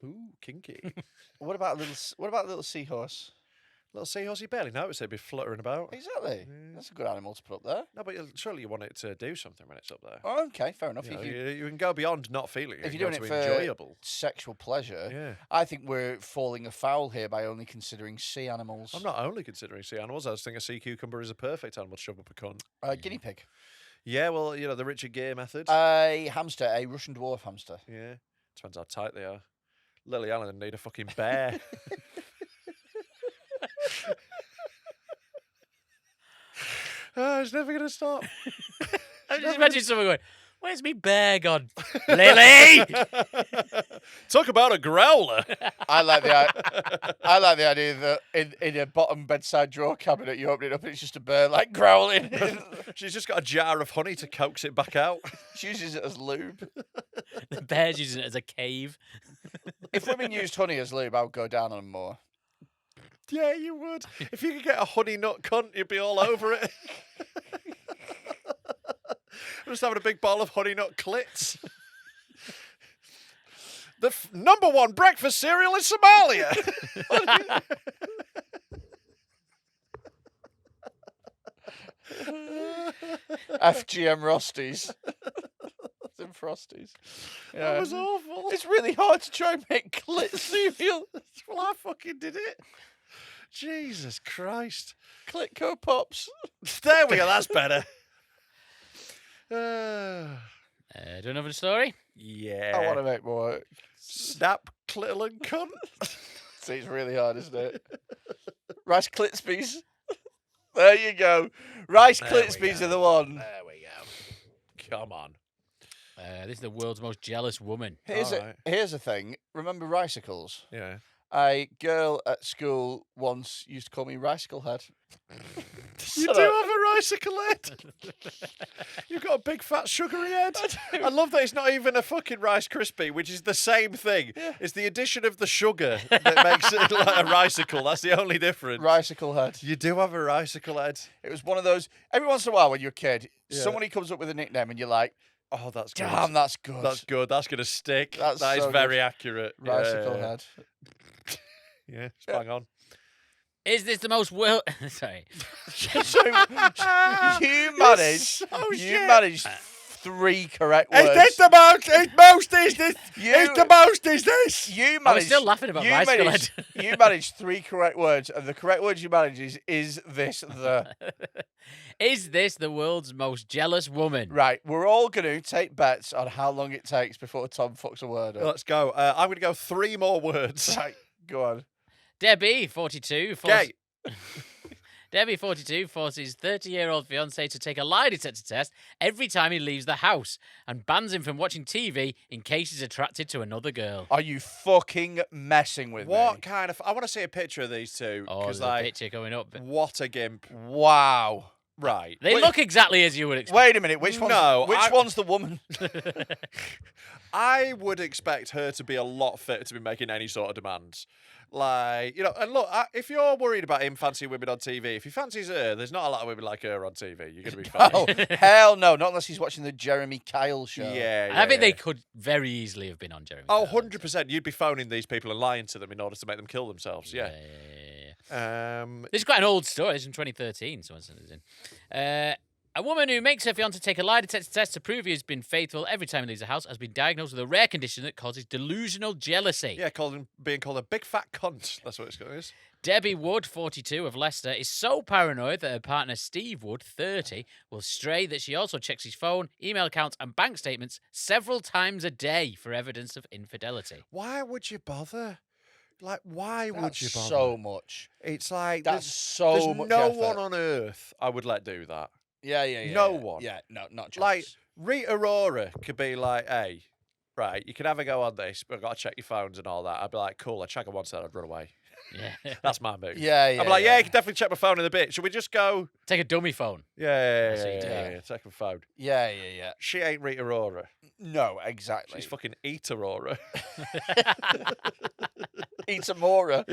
Ooh, kinky. What about a little seahorse? Little seahorse, you barely notice it'd be fluttering about. Exactly. That's a good animal to put up there. No, but surely you want it to do something when it's up there. Oh, okay, fair enough. You, know, If you can go beyond not feeling it. if You you're can doing go it to for enjoyable. sexual pleasure, Yeah. I think we're falling afoul here by only considering sea animals. I'm not only considering sea animals. I just think a sea cucumber is a perfect animal to shove up a cunt. Guinea pig. Yeah, well, you know, the Richard Gere method. A hamster, a Russian dwarf hamster. Yeah. Depends how tight they are. Lily Allen would need a fucking bear. Oh, it's never going to stop. I just imagine someone going, "Where's me bear gone?" Lily! Talk about a growler. I like the idea that in a bottom bedside drawer cabinet you open it up and it's just a bear like growling. She's just got a jar of honey to coax it back out. She uses it as lube. The bear's using it as a cave. If women used honey as lube, I would go down on them more. Yeah, you would. If you could get a honey nut cunt, you'd be all over it. I'm just having a big bowl of honey nut clits. The number one breakfast cereal in Somalia. FGM Rosties. Some Frosties. Yeah. That was awful. It's really hard to try and make clit cereal. Well, I fucking did it. Jesus Christ. Clitco Pops. There we go, that's better. Do another story? Yeah. I want to make more. Snap, clittle and cunt. See, it's really hard, isn't it? Rice Klitspies. There you go. Rice Klitspies are the one. There we go. Come on. This is the world's most jealous woman. Here's Alright. here's the thing. Remember Ricicles? Yeah. A girl at school once used to call me Ricicle Head. You do have a ricicle head. You've got a big fat sugary head. I love that it's not even a fucking Rice Krispie, which is the same thing. Yeah. It's the addition of the sugar that makes it like a ricicle. That's the only difference. Ricicle Head. You do have a ricicle head. It was one of those. Every once in a while, when you're a kid, Yeah. somebody comes up with a nickname, and you're like, Oh, that's good. "Damn, that's good." That's good. That's going to stick. That's That is so very good. accurate. Ricicle yeah. Head. Yeah, bang on. Is this the most world? Sorry. So you managed. so you shit. managed 3 correct words. Is this the most? It's most, is this? You- It's the most, is this? You I was managed. still laughing about you Rice managed, you managed 3 correct words, and the correct words you managed is this the. Is this the world's most jealous woman? Right, we're all going to take bets on how long it takes before Tom fucks a word up. Let's go. I'm going to go 3 more words. Right, go on. Debbie, 42. Gay. Debbie, 42, forces 30-year-old fiance to take a lie detector test every time he leaves the house and bans him from watching TV in case he's attracted to another girl. Are you fucking messing with What me? kind of? I want to see a picture of these two. Oh, Because there's a picture coming up. what a gimp. Wow. Right. They Wait, look exactly as you would expect. Wait a minute, which one's, No, which one's the woman? I would expect her to be a lot fitter to be making any sort of demands. Like, you know, and look, if you're worried about him fancying women on TV, if he fancies her, there's not a lot of women like her on TV. You're going to be fine. Oh, hell no, not unless he's watching the Jeremy Kyle show. Yeah, I think yeah. they could very easily have been on Jeremy. Oh, Kyle. 100%. You'd be phoning these people and lying to them in order to make them kill themselves. Yeah. This is quite an old story. It's from 2013. Someone sent this in. A woman who makes her fiancé take a lie detector test to prove he has been faithful every time he leaves the house has been diagnosed with a rare condition that causes delusional jealousy. Yeah, being called a big fat cunt. That's what it's called. Debbie Wood, 42, of Leicester, is so paranoid that her partner Steve Wood, 30, will stray that she also checks his phone, email accounts, and bank statements several times a day for evidence of infidelity. Why would you bother? Like, why would That's you bother? so much. It's like That's there's so much no effort. one on earth I would let do that. Yeah, yeah, yeah. No yeah. one. Yeah, no, not Like chance. Rita Ora could be like, "Hey, right, you can have a go on this, but I've got to check your phones and all that." I'd be like, "Cool." I'd check on one side, I'd run away. Yeah. That's my move. Yeah, yeah. I'd be like, "Yeah, you can definitely check my phone in a bit. Should we just go?" Take a dummy phone. Yeah, That's what you do. yeah. Check my phone. Yeah, yeah, yeah. She ain't Rita Ora. No, exactly. She's fucking Eater Ora. Itamora.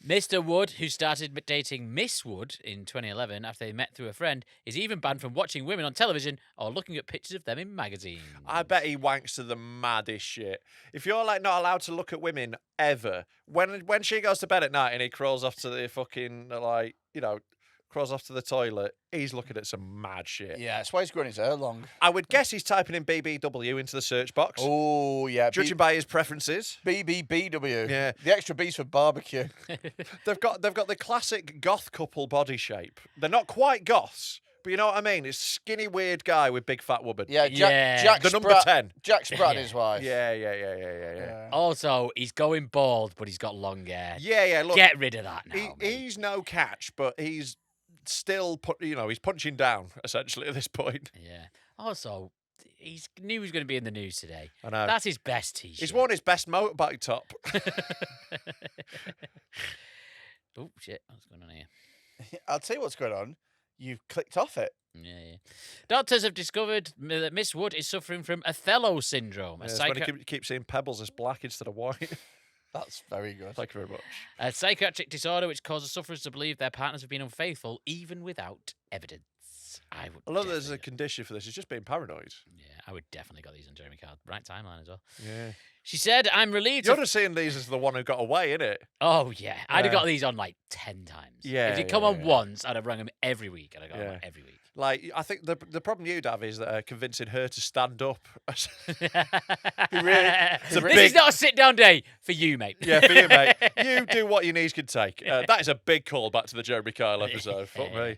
Mr. Wood, who started dating Miss Wood in 2011 after they met through a friend, is even banned from watching women on television or looking at pictures of them in magazines. I bet he wanks to the maddest shit. If you're like not allowed to look at women ever, when she goes to bed at night and he crawls off to the fucking like, you know, crawls off to the toilet, he's looking at some mad shit. Yeah, that's why he's growing his hair long. I would guess he's typing in BBW into the search box. Oh, yeah. Judging by his preferences. BBBW. Yeah. The extra B's for barbecue. They've got the classic goth couple body shape. They're not quite goths, but you know what I mean? It's skinny weird guy with big fat woman. Yeah, Yeah. Jack The number Spratt, 10. Jack Spratt and Yeah. his wife. Yeah. Yeah. Also, he's going bald, but he's got long hair. Yeah, look. Get rid of that now. mate. He's no catch, but he's still he's punching down essentially at this point. Yeah. Also, he knew he was going to be in the news today. I know. That's his best t-shirt. He's worn his best motorbike top. Oh, shit. What's going on here? I'll tell you what's going on. You've clicked off it. Yeah. Doctors have discovered that Miss Wood is suffering from Othello syndrome, It's when he keeps seeing pebbles as black instead of white. That's very good. Thank you very much. a psychiatric disorder which causes sufferers to believe their partners have been unfaithful, even without evidence. I would. I love that there's a definitely- condition for this. It's just being paranoid. Yeah, I would definitely got these on Jeremy Card. Right timeline as well. Yeah. She said, "I'm relieved." You're just seeing these as the one who got away, innit? Oh yeah, I'd have Yeah. got these on like 10 times. Yeah, If you come yeah, on yeah. once, I'd have rung them every week. I'd have got them Yeah. on every week. Like, I think the problem you'd have is convincing her to stand up. This big- is not a sit-down day for you, mate. Yeah, for you, mate. You do what your knees can take. That is a big call back to the Jeremy Kyle episode. Fuck me.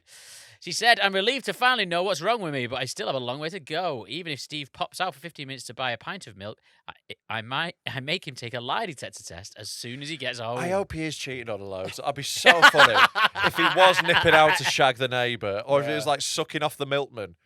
She said, I'm relieved to finally know what's wrong with me, but I still have a long way to go. Even if Steve pops out for 15 minutes to buy a pint of milk, I make him take a lie detector test as soon as he gets home. I hope he is cheating on her loads. That'd be so funny if he was nipping out to shag the neighbour, or if he was like sucking off the milkman.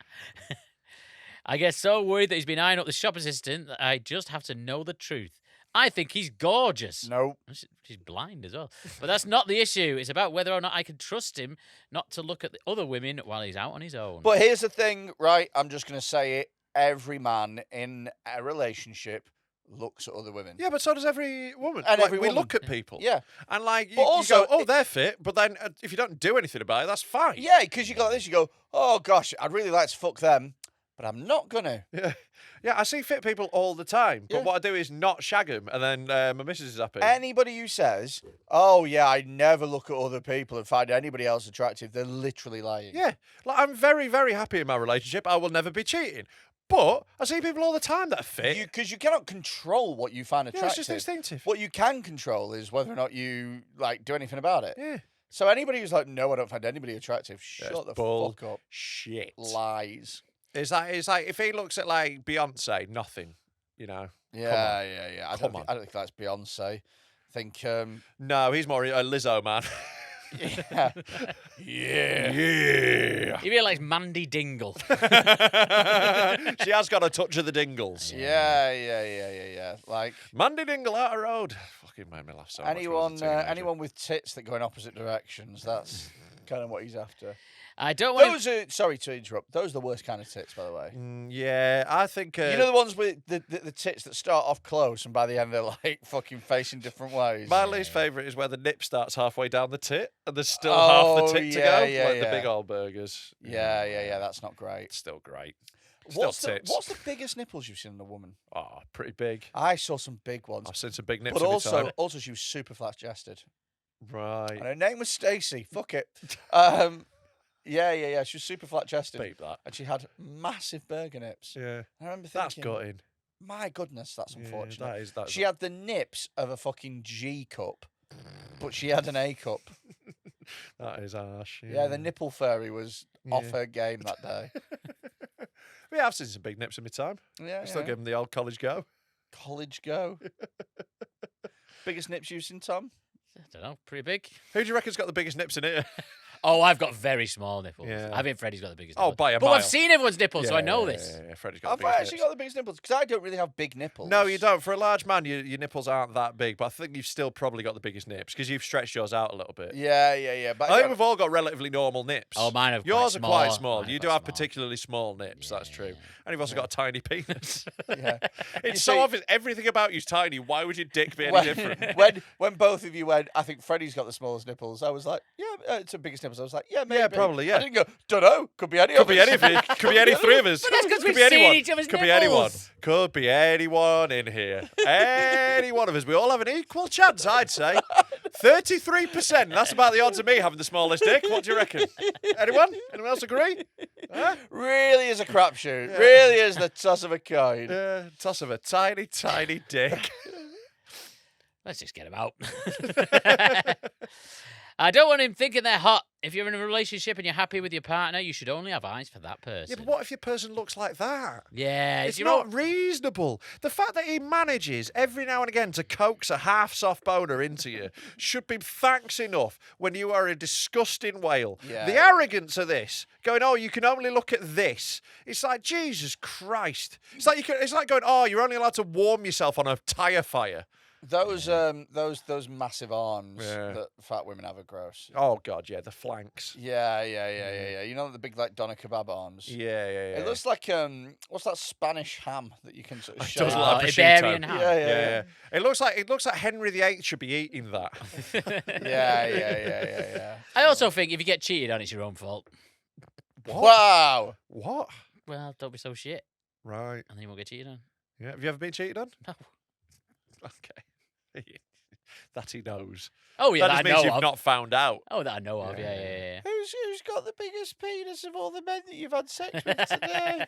I get so worried that he's been eyeing up the shop assistant that I just have to know the truth. I think he's gorgeous. No. She's blind as well. But that's not the issue. It's about whether or not I can trust him not to look at the other women while he's out on his own. But here's the thing, right? I'm just going to say it. Every man in a relationship looks at other women. Yeah, but so does every woman. And Like, every we woman. look at people. Yeah. And like, you, But also, you go, oh, they're fit. But then if you don't do anything about it, that's fine. Yeah, because you got this, you go, oh gosh, I'd really like to fuck them, but I'm not gonna. Yeah. Yeah, I see fit people all the time. But Yeah. what I do is not shag them, and then my missus is happy. Anybody who says, oh yeah, I never look at other people and find anybody else attractive, they're literally lying. Yeah. Like, I'm very, very happy in my relationship. I will never be cheating. But I see people all the time that are fit. Because you cannot control what you find Yeah, attractive. it's just instinctive. What you can control is whether or not you like do anything about it. Yeah. So anybody who's like, no, I don't find anybody attractive, shut the fuck up. Shit. Lies. It's like if he looks at like Beyonce, nothing, you know. Yeah, yeah. I don't think that's Beyonce. I think No, he's more a Lizzo man. yeah. Yeah. Yeah. He realised Mandy Dingle. She has got a touch of the dingles. Yeah. Like Mandy Dingle out of road. Fucking made me laugh so much. when I was a teenager. anyone with tits that go in opposite directions, that's kind of what he's after. I don't want Those are, sorry to interrupt, those are the worst kind of tits, by the way. Yeah, I think. You know the ones with the tits that start off close and by the end they're like fucking facing different ways? my least favourite is where the nip starts halfway down the tit and there's still half the tit to go. Like the big old burgers. Yeah, that's not great. It's still great. Still tits. What's the biggest nipples you've seen in a woman? Oh, pretty big. I saw some big ones. I've seen some big nips But in my also time. she was super flat-chested. Right. And her name was Stacey. Fuck it. Yeah. She was super flat-chested. Beat that. And she had massive burger nips. Yeah. I remember That's thinking, gutting. my goodness, that's unfortunate. That is. She had the nips of a fucking G cup, but she had an A cup. That is harsh. Yeah, the nipple fairy was off her game that day. Yeah, I've seen some big nips in my time. Yeah, I still give them the old college go. College go. Biggest nips you've seen, Tom? I don't know, pretty big. Who do you reckon's got the biggest nips in here? Oh, I've got very small nipples. Yeah. I think Freddie's got the biggest Oh, nipples. by a But mile. I've seen everyone's nipples, so I know this. Yeah, Freddie's got I've the biggest actually nips. got the biggest nipples because I don't really have big nipples. No, you don't. For a large man, your nipples aren't that big, but I think you've still probably got the biggest nips because you've stretched yours out a little bit. Yeah. But I think we've all got relatively normal nips. Oh, mine are quite Yours small. are quite small. Mine are You do quite have small. particularly small nips, that's true. And you've also got a tiny penis. yeah. It's You so see- obvious. Everything about you's tiny. Why would your dick be any different? when both of you went, I think Freddie's got the smallest nipples. I was like, yeah, it's the biggest nipples. I was like, yeah, maybe. Yeah, probably, yeah. I didn't go, dunno, could be any Could of be us. any could be any three of us. But that's 'cause Could we've be anyone. seen each other's Could be anyone. nipples. Could be anyone in here. Any one of us. We all have an equal chance, I'd say. 33%. That's about the odds of me having the smallest dick. What do you reckon? Anyone? Anyone else agree? Huh? Really is a crapshoot. Really is the toss of a coin. Toss of a tiny, tiny dick. Let's just get him out. I don't want him thinking they're hot. If you're in a relationship and you're happy with your partner, you should only have eyes for that person. Yeah, but what if your person looks like that? Yeah, It's you not reasonable. The fact that he manages every now and again to coax a half soft boner into you should be thanks enough when you are a disgusting whale. Yeah. The arrogance of this, going, oh, you can only look at this. It's like, Jesus Christ. It's like going, oh, you're only allowed to warm yourself on a tyre fire. Those massive arms Yeah. that fat women have are gross. Oh, God, yeah, the flanks. Yeah. You know the big like doner kebab arms. Yeah. It looks like what's that Spanish ham that you can sort of It shave? does look like Iberian prosciutto. ham. Yeah. It looks like Henry VIII should be eating that. Yeah. I also think if you get cheated on, it's your own fault. Wow. What? Well, don't be so shit, Right. and then you won't get cheated on. Yeah. Have you ever been cheated on? No. Okay. That he knows. Oh yeah, that that I just means know you've of. not found out. Oh, that I know of. Yeah. Who's got the biggest penis of all the men that you've had sex with today?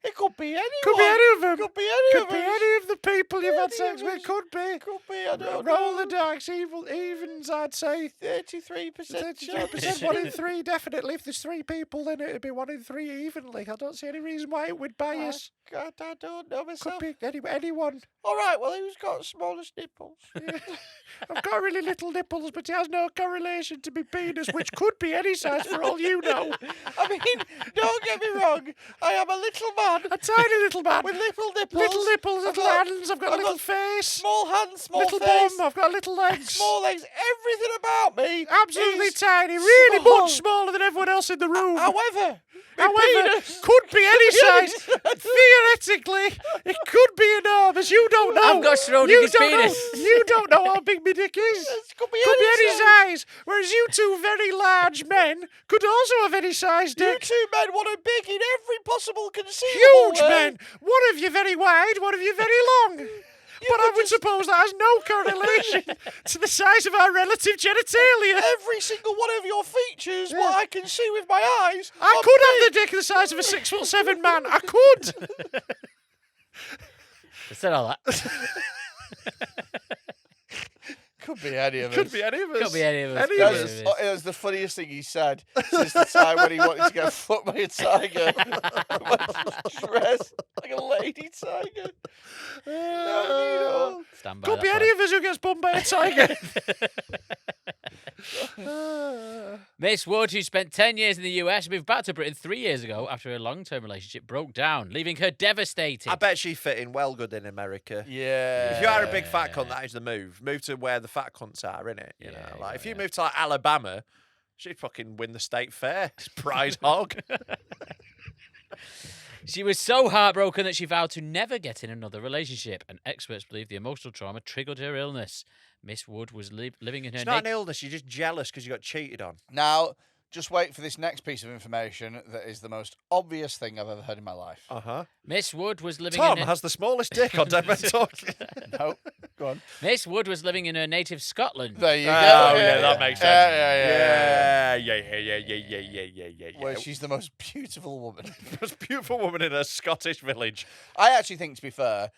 It could be anyone. Could be any of them. Could be any Could of be us. any of the people you've had Any sex of with. us. Could be. Could be. I don't Roll know. the dice. Evens, I'd say. 33% 33%, 1 in 3, definitely. If there's 3 people, then it'd be 1 in 3 evenly. I don't see any reason why it would bias. God, I don't know myself. Could be anyone. All right, well, who's got smallest nipples? I've got really little nipples, but it has no correlation to my penis, which could be any size for all you know. I mean, don't get me wrong. I am a little man A tiny little man. with little nipples. Little nipples, little hands, I've got a I've little got face. Small hands, small Little face, bum, I've got little legs. small legs. Everything about me. Absolutely is tiny, really small. much smaller than everyone else in the room. However, my However, penis- could be any size. Penis. Theoretically, it could be enormous. You don't know. I've got Schrodinger's You don't know. penis. You don't know how big my dick is. It could be Could be any any size. Whereas you two very large men could also have any size You dick. two men want to big in every possible conceivable Huge way. men. One of you very wide, one of you very long. But I would suppose that has no correlation to the size of our relative genitalia. Every single one of your features, what I can see with my eyes. I are could big. have the dick the size of a 6'7" man. I could. I said all that. Could be any of us. Could be any of us. Could be any of us. Any Could of be us. any of us. It was the funniest thing he said since the time when he wanted to get fucked by a tiger. Dressed like a lady tiger. No, Stand by Could that be point. any of us who gets bummed by a tiger. Miss Wood, who spent 10 years in the US, moved back to Britain 3 years ago after a long-term relationship broke down, leaving her devastated. I bet she fit in well good in America. Yeah. If you are a big fat cunt, that is the move. Move to where the fat cunts are, innit? You know, like if you move to like Alabama, she'd fucking win the state fair. Prize hog. She was so heartbroken that she vowed to never get in another relationship, and experts believe the emotional trauma triggered her illness. Miss Wood was living in her It's not an illness. You're just jealous because you got cheated on. Now, just wait for this next piece of information that is the most obvious thing I've ever heard in my life. Uh-huh. Miss Wood was living Tom in her... has the smallest dick on Dead Men Talking. No, go on. Miss Wood was living in her native Scotland. There you go. Oh, yeah, that makes sense. Yeah. Yeah. Where she's the most beautiful woman. Most beautiful woman in a Scottish village. I actually think, to be fair,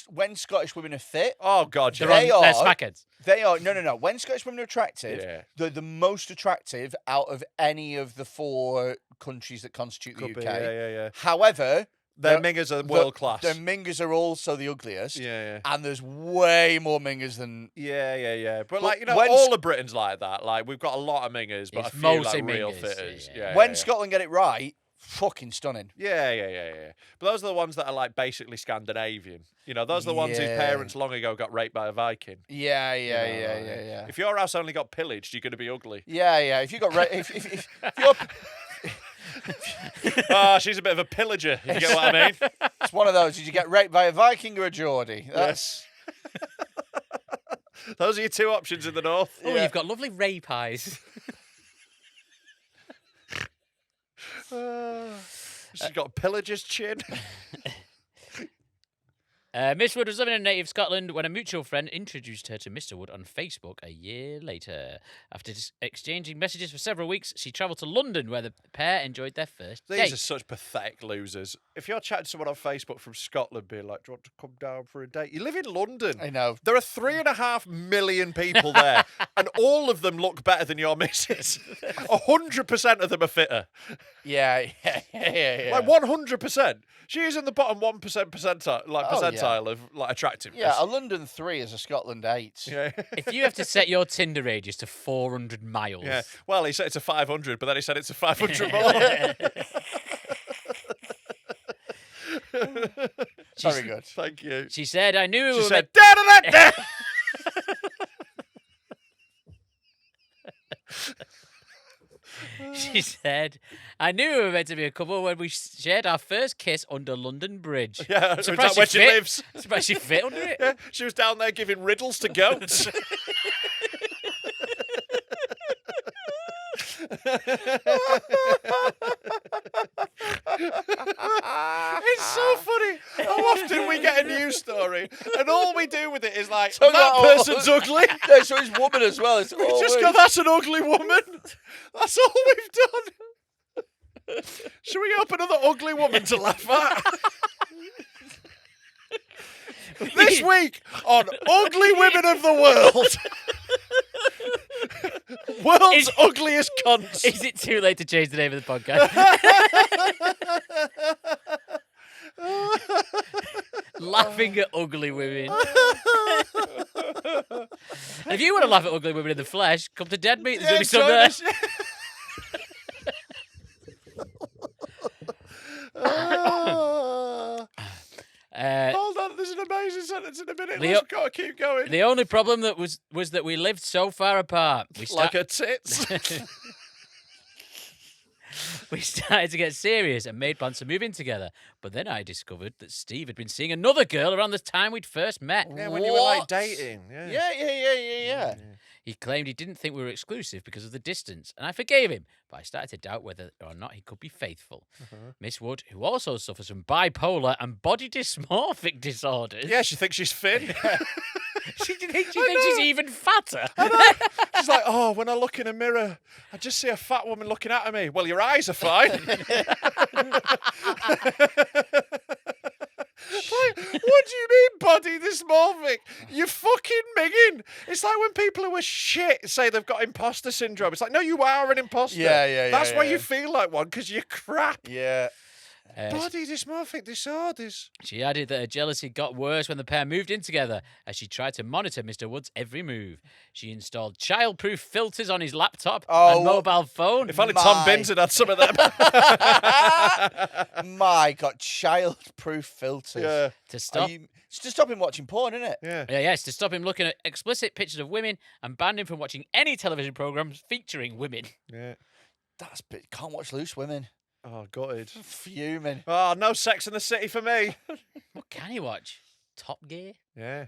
when Scottish women are fit, Oh, God. They're, They they're are- smackheads. they are no. When Scottish women are attractive, Yeah. they're the most attractive out of any of the 4 countries that constitute the Could UK. be, yeah. However, Their the- mingers are world class. Their mingers are also the ugliest. Yeah. And there's way more mingers than. Yeah. But, But like, you know, when all of Britain's like that. Like, we've got a lot of mingers, but It's a few, mostly like, real mingers, fitters. yeah. When Scotland get it right, fucking stunning. Yeah. But those are the ones that are, like, basically Scandinavian. You know, those are the ones whose Yeah. parents long ago got raped by a Viking. Yeah. If your house only got pillaged, you're going to be ugly. Yeah. If you got if you're, Ah, she's a bit of a pillager. You get what I mean? it's one of those. Did you get raped by a Viking or a Geordie? That's Those are your 2 options in the north. Oh, you've got lovely rape eyes. She's got a pillager's chin. Miss Wood was living in native Scotland when a mutual friend introduced her to Mr. Wood on Facebook a year later. After exchanging messages for several weeks, she travelled to London where the pair enjoyed their first These date. are such pathetic losers. If you're chatting to someone on Facebook from Scotland being like, do you want to come down for a date? You live in London. I know. There are 3.5 million people there, and all of them look better than your missus. 100% of them are fitter. Yeah. Like 100%. She is in the bottom 1% percentile of like attractiveness. Yeah, a London 3 is a Scotland 8. Yeah. If you have to set your Tinder ages to 400 miles, Yeah. Well, he said it's a 500, but then he said it's a 500 more. Very good. Thank you. she said, I knew we She were said, meant- da-da-da-da. She said, I knew we were meant to be a couple when we shared our first kiss under London Bridge. Yeah, is Surprised that where she fit. lives? Surprised she fit under it. Yeah, she was down there giving riddles to goats. It's so funny. How often we get a news story and all we do with it is like, So that person's ugly. Yeah, so it's woman as well. It's We just go, that's an ugly woman. That's all we've done. Should we open another ugly woman to laugh at? This week on Ugly Women of the World. World's ugliest cunts. Is it too late to change the name of the podcast? Laughing at ugly women. And if you want to laugh at ugly women in the flesh, come to Dead Meat. There's going to be some there. Hold on, there's an amazing sentence in a minute. Let's got to keep going. The only problem that was that we lived so far apart. Like her tits. We started to get serious and made plans to move in together. But then I discovered that Steve had been seeing another girl around the time we'd first met. Yeah, when you were like dating. Yeah. He claimed he didn't think we were exclusive because of the distance, and I forgave him, but I started to doubt whether or not he could be faithful. Miss Wood, who also suffers from bipolar and body dysmorphic disorders. Yeah, she thinks she's thin. She thinks she's even fatter. She's like, oh, when I look in a mirror, I just see a fat woman looking at me. Well, your eyes are fine. Like, what do you mean body dysmorphic? You fucking migging. It's like when people who are shit say they've got imposter syndrome. It's like, no, you are an imposter. Yeah. That's why you feel like one, because you're crap. Yeah. Body dysmorphic disorders. She added that her jealousy got worse when the pair moved in together, as she tried to monitor Mr. Wood's every move. She installed childproof filters on his laptop and mobile phone. If only Tom Binns had some of them. My God, childproof filters. Yeah. To stop. It's to stop him watching porn, isn't it? Yeah. Yes, to stop him looking at explicit pictures of women and ban him from watching any television programs featuring women. Yeah. That's bit. Can't watch Loose Women. Oh, gutted. Fuming. Oh, no Sex in the City for me. What can he watch? Top Gear? Yeah.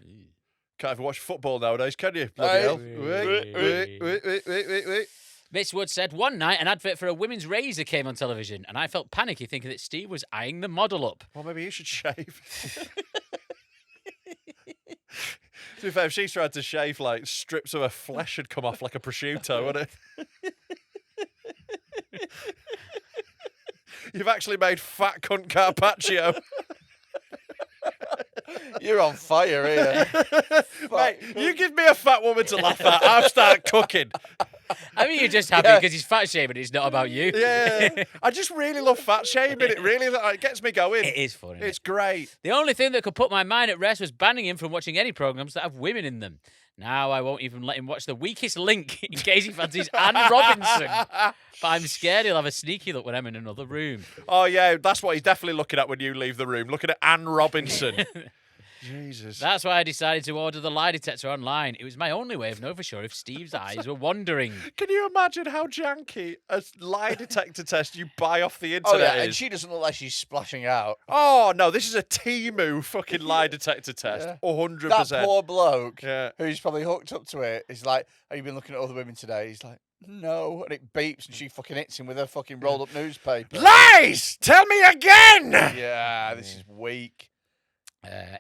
Can't even watch football nowadays, can you? Bloody hell. Wait. Miss Wood said one night an advert for a women's razor came on television, and I felt panicky thinking that Steve was eyeing the model up. Well, maybe you should shave. To be fair, if she tried to shave, like, strips of her flesh would come off like a prosciutto, wouldn't it? You've actually made fat cunt carpaccio. You're on fire here. Mate, you give me a fat woman to laugh at, I'll start cooking. I mean, you're just happy because he's fat shaming. It's not about you. Yeah. I just really love fat shaming. It really gets me going. It is funny. It's great. The only thing that could put my mind at rest was banning him from watching any programs that have women in them. Now I won't even let him watch The Weakest Link in case he fancies Anne Robinson. But I'm scared he'll have a sneaky look when I'm in another room. Oh, yeah, that's what he's definitely looking at when you leave the room. Looking at Anne Robinson. Jesus. That's why I decided to order the lie detector online. It was my only way of knowing for sure if Steve's eyes were wandering. Can you imagine how janky a lie detector test you buy off the Oh, internet yeah, is? and she doesn't look like she's splashing out. Oh, no, this is a Temu fucking lie detector test. 100%. That poor bloke Yeah. who's probably hooked up to it is like, have you been looking at other women today? He's like, no. And it beeps and she fucking hits him with her fucking rolled up newspaper. Lies! Tell me again! Yeah, this is weak.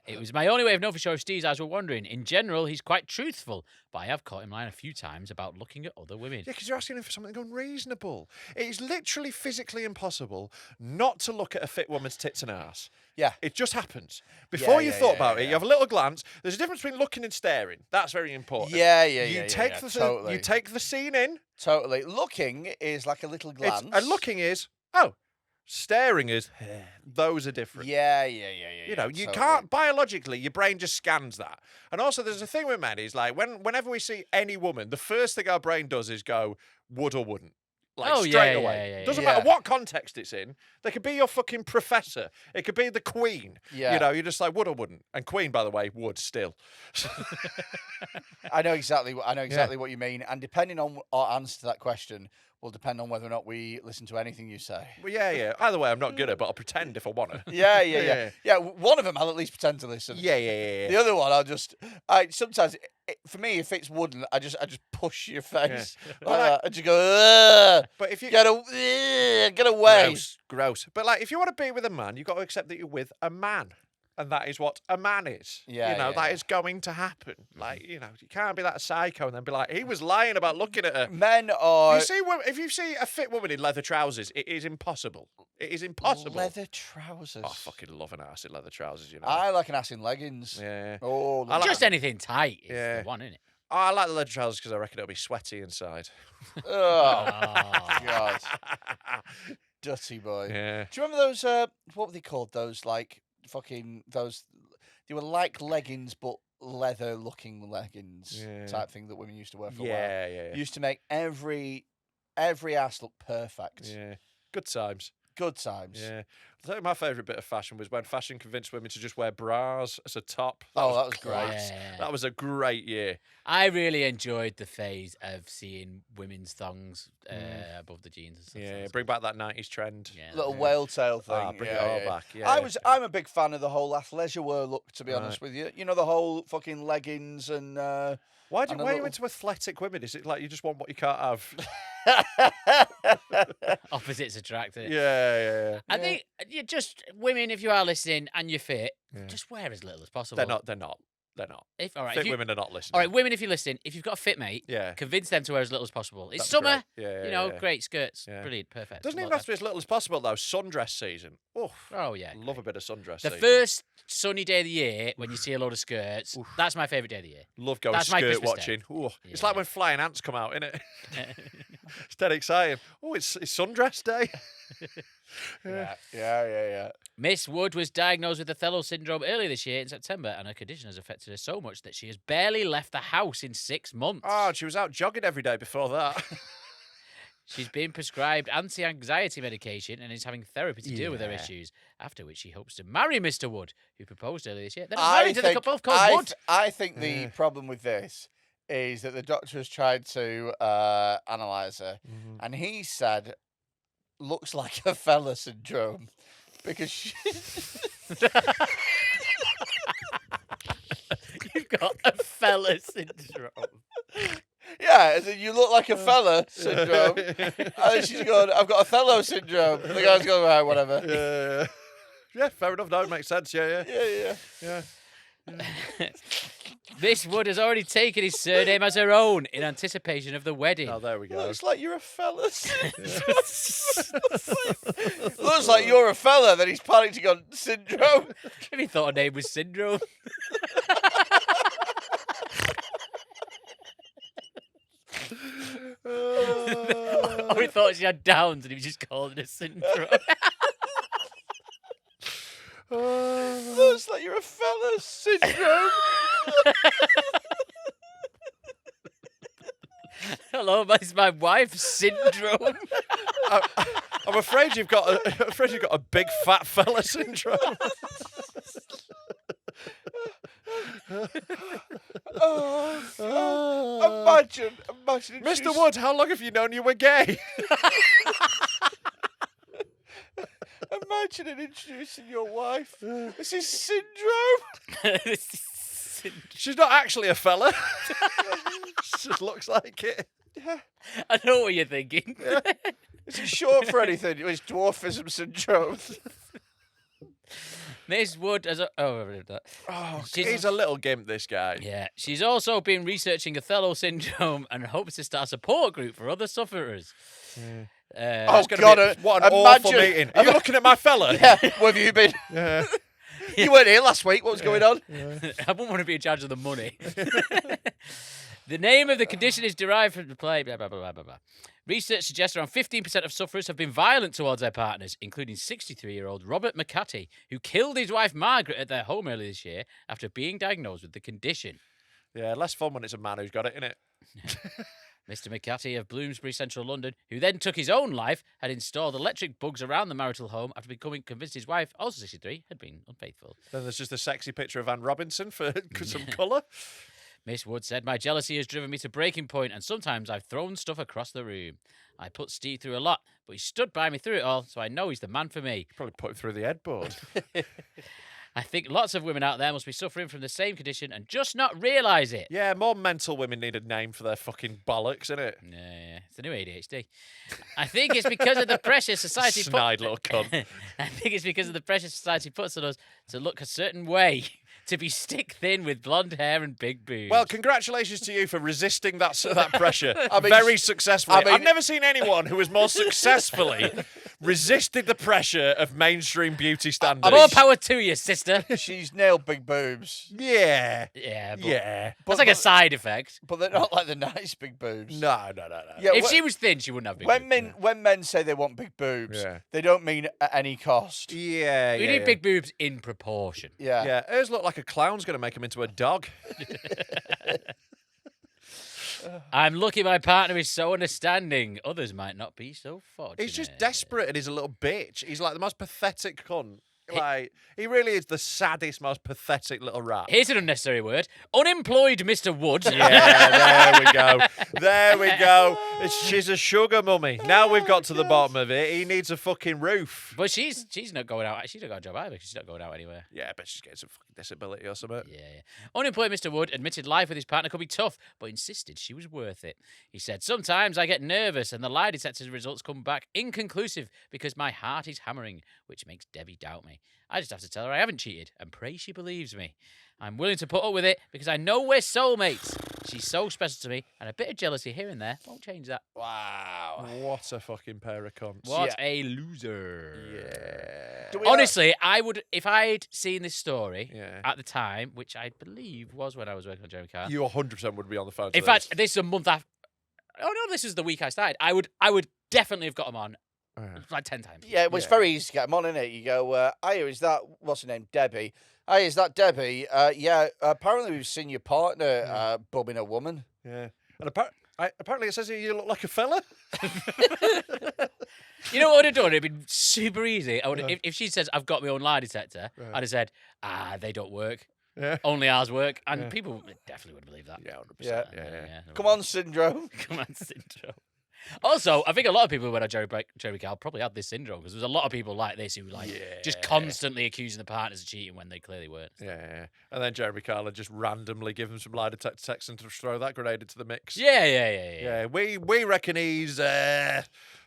It was my only way of knowing for sure if Steve's eyes were wandering. In general, he's quite truthful, but I have caught him lying a few times about looking at other women. Yeah, because you're asking him for something unreasonable. It is literally physically impossible not to look at a fit woman's tits and ass. Yeah. It just happens. Before you thought about it, yeah. you have a little glance. There's a difference between looking and staring. That's very important. You take the scene in. Totally. Looking is like a little glance. And looking is, staring is, those are different. Yeah. You know, you totally. can't, biologically, your brain just scans that. And also, there's a thing with men is like, whenever we see any woman, the first thing our brain does is go, would or wouldn't. Like, straight away. Doesn't matter what context it's in. They could be your fucking professor. It could be the Queen. Yeah. You know, you're just like, would or wouldn't. And Queen, by the way, would still. I know exactly what you mean. And depending on our answer to that question will depend on whether or not we listen to anything you say. Well, yeah. Either way, I'm not good at it, but I'll pretend if I want to. Yeah. One of them I'll at least pretend to listen. Yeah. The other one sometimes for me if it's wooden I just push your face like that and you go ugh, but if you get away. Gross. But like if you want to be with a man, you've got to accept that you're with a man. and that is what a man is. Yeah, you know, yeah, that yeah. is going to happen. Like, you know, you can't be that psycho and then be like, he was lying about looking at her. Men are If you see a fit woman in leather trousers, it is impossible. It is impossible. leather trousers. Oh, I fucking love an ass in leather trousers, you know. I like an ass in leggings. Yeah. Oh, I like- Just anything tight is Yeah. the one, isn't it? Oh, I like the leather trousers because I reckon it'll be sweaty inside. oh Oh. God, dirty boy. Yeah. Do you remember those? What were they called? Those like fucking those. They were like leggings, but leather-looking leggings Yeah. type thing that women used to wear for a while. Yeah. Used to make every ass look perfect. Yeah. Good times. Good times. Yeah. I think my favourite bit of fashion was when fashion convinced women to just wear bras as a top. Oh, that was class. great. Yeah. That was a great year. I really enjoyed the phase of seeing women's thongs above the jeans and stuff. Yeah. That's Bring back that 90s trend. Yeah, Little that's whale tail thing. Ah, bring it yeah, all yeah. back. Yeah. I'm a big fan of the whole athleisure wear look. To be honest with you, you know the whole fucking leggings and. Why and a are you little- into athletic women? Is it like you just want what you can't have? opposites attract. Isn't it? Yeah. I think just women, if you are listening and you're fit, Yeah. just wear as little as possible. They're not. If, all right, Fit if you, women are not listening. all right, women, if you listen, if you've got a fit mate, Yeah. convince them to wear as little as possible. It's That'd be summer, great. Yeah, you know, yeah. great skirts, Yeah. brilliant, perfect. Doesn't even Love have to be as little as possible though. Sundress season. Oh, Oh yeah, love a bit of sundress the season. first sunny day of the year when you see a load of skirts. That's my favourite day of the year. Love going That's my skirt Christmas watching. day. Ooh, It's Yeah. like when flying ants come out, isn't it? It's dead exciting. Oh, it's sundress day. Yeah. Miss Wood was diagnosed with Othello syndrome earlier this year in September, and her condition has affected her so much that she has barely left the house in 6 months. Oh, she was out jogging every day before that. She's been prescribed anti-anxiety medication and is having therapy to deal with her Yeah. issues, after which she hopes to marry Mr. Wood, who proposed earlier this year. They're not married, they're both called Wood. I think the problem with this is that the doctor has tried to analyse her, and he said, looks like a fella syndrome. Because she... You've got a fella syndrome. Yeah, as in you look like a fella syndrome. And then she's going, I've got Othello syndrome. The guy's going, right, whatever. Yeah, fair enough. No, it makes sense. Yeah. Miss Wood has already taken his surname as her own in anticipation of the wedding. Oh, there we go. Looks like you're a fella syndrome. Looks like you're a fella, then he's panicked on syndrome. If he thought her name was Syndrome. Or he thought she had Downs and he was just calling it a syndrome. Looks like you're a fella syndrome. Hello, it's my wife, Syndrome. I'm afraid you've got a big fat fella syndrome. Imagine. Mr. Wood, how long have you known you were gay? Imagine introducing your wife. This is syndrome. She's not actually a fella. She just looks like it. I know what you're thinking. Is it short for anything? It's dwarfism syndrome. Miss Wood has a... Oh, I read that. Oh, She's- he's a little gimp, this guy. Yeah, she's also been researching Othello syndrome and hopes to start a support group for other sufferers. Oh, It's gonna God. be what an awful imagine- meeting. Are you looking at my fella? Yeah, where have you been? Yeah. You weren't here last week. What was going on? I wouldn't want to be in charge of the money. The name of the condition is derived from the play, blah, blah, blah, blah, blah, blah. Research suggests around 15% of sufferers have been violent towards their partners, including 63-year-old Robert McCarty, who killed his wife Margaret at their home earlier this year after being diagnosed with the condition. Yeah, less fun when it's a man who's got it, innit? Mr. McCarty of Bloomsbury, central London, who then took his own life, had installed electric bugs around the marital home after becoming convinced his wife, also 63, had been unfaithful. Then there's just a sexy picture of Anne Robinson for some colour. Miss Wood said, "My jealousy has driven me to breaking point, and sometimes I've thrown stuff across the room. I put Steve through a lot, but he stood by me through it all, so I know he's the man for me. Probably put him through the headboard. I think lots of women out there must be suffering from the same condition and just not realise it. Yeah, more mental women need a name for their fucking bollocks, innit? Yeah, it's the new ADHD. I think it's because of the pressure society Snide little cunt. I think it's because of the pressure society puts on us to look a certain way, to be stick thin with blonde hair and big boobs. Well, congratulations to you for resisting that pressure. I mean, very successfully. I mean- I've never seen anyone who has more successfully resisted the pressure of mainstream beauty standards. more power to you, sister. She's nailed big boobs, Yeah. Yeah, but Yeah. that's like a side effect. but they're not like the nice big boobs. No. Yeah, If wh- she was thin, she wouldn't have big boobs. when men say they want big boobs, Yeah. they don't mean at any cost. Yeah. We need big boobs in proportion. Yeah. Yeah, hers look like a clown's going to make him into a dog. I'm lucky my partner is so understanding. Others might not be so fortunate. He's just desperate and he's a little bitch. He's like the most pathetic cunt. Like, he really is the saddest, most pathetic little rat. Here's an unnecessary word. Unemployed Mr. Wood. Yeah, there we go. There we go. She's a sugar mummy. Now we've got to the bottom of it. He needs a fucking roof. But she's not going out. She's not got a job either. She's not going out anywhere. Yeah, but she's getting some fucking disability or something. Yeah. Unemployed Mr. Wood admitted life with his partner could be tough, but insisted she was worth it. He said, "Sometimes I get nervous and the lie detector's results come back inconclusive because my heart is hammering, which makes Debbie doubt me. I just have to tell her I haven't cheated and pray she believes me. I'm willing to put up with it because I know we're soulmates. She's so special to me, and a bit of jealousy here and there won't change that." Wow. What a fucking pair of cunts. What a loser. Yeah. Do we Honestly, I would, if I'd seen this story Yeah. at the time, which I believe was when I was working on Jeremy Carr. You 100% would be on the phone to In fact, this is a month after. Oh no, this is the week I started. I would definitely have got him on like 10 times. Yeah, it was very easy to get them on, innit? You go, hiya, is that, what's her name, Debbie? Hiya, is that Debbie? Yeah, apparently we've seen your partner bumming a woman. Yeah. And apparently it says here you look like a fella. You know what I would have done? It'd been super easy. I would, if she says, "I've got my own lie detector," I'd have said, they don't work. Yeah. Only ours work. And people definitely would believe that. Yeah, 100%. Yeah. Yeah. Come on, Syndrome. Come on, syndrome. Also, I think a lot of people who went on Jeremy Carr probably had this syndrome because there's a lot of people like this who just constantly accusing the partners of cheating when they clearly weren't. Yeah. And then Jeremy Carlin just randomly give him some lie detector text and to throw that grenade into the mix. Yeah. We reckon he's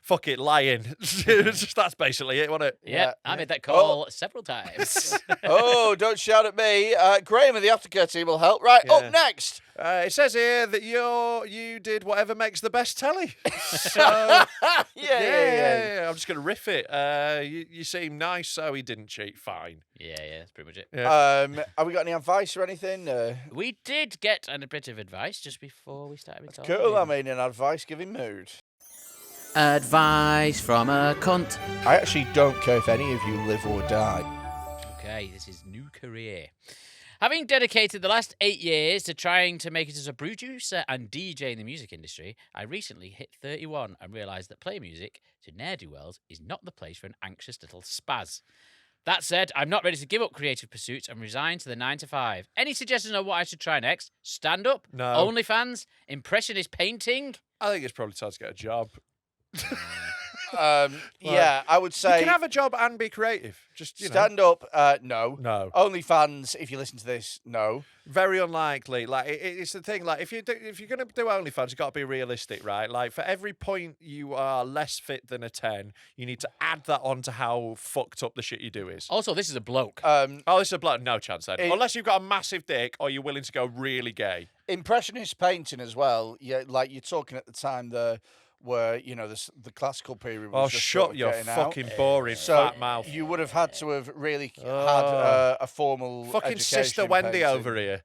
fuck it, lying. That's basically it, wasn't it? Yeah, I made that call several times. Oh, don't shout at me. Graham of the Aftercare team will help. Right, Yeah. up next. It says here that you did whatever makes the best telly. So yeah. I'm just gonna riff it. You seem nice, so he didn't cheat. Fine. Yeah, that's pretty much it. Yeah. Have we got any advice or anything? We did get a bit of advice just before we started recording. Cool, I mean, an advice-giving mood. Advice from a cunt. I actually don't care if any of you live or die. Okay, this is new career. Having dedicated the last 8 years to trying to make it as a producer and DJ in the music industry, I recently hit 31 and realised that playing music to ne'er-do-wells is not the place for an anxious little spaz. That said, I'm not ready to give up creative pursuits and resign to the 9 to 5. Any suggestions on what I should try next? Stand up? No. OnlyFans? Impressionist painting? I think it's probably time to get a job. Yeah, I would say You can have a job and be creative. Just stand up. No. No. OnlyFans. If you listen to this, no. Very unlikely. Like it's the thing. Like if you're gonna do OnlyFans, you've got to be realistic, right? Like for every point you are less fit than a 10, you need to add that on to how fucked up the shit you do is. Also, this is a bloke. Oh, this is a bloke. No chance then. It- Unless you've got a massive dick or you're willing to go really gay. Impressionist painting as well. Yeah, like you're talking at the time there, where the classical period was Oh, just shut sort of your getting out. fucking boring So fat mouth. you would have had to have really had Oh. a formal Fucking education Sister in Wendy painting. over here.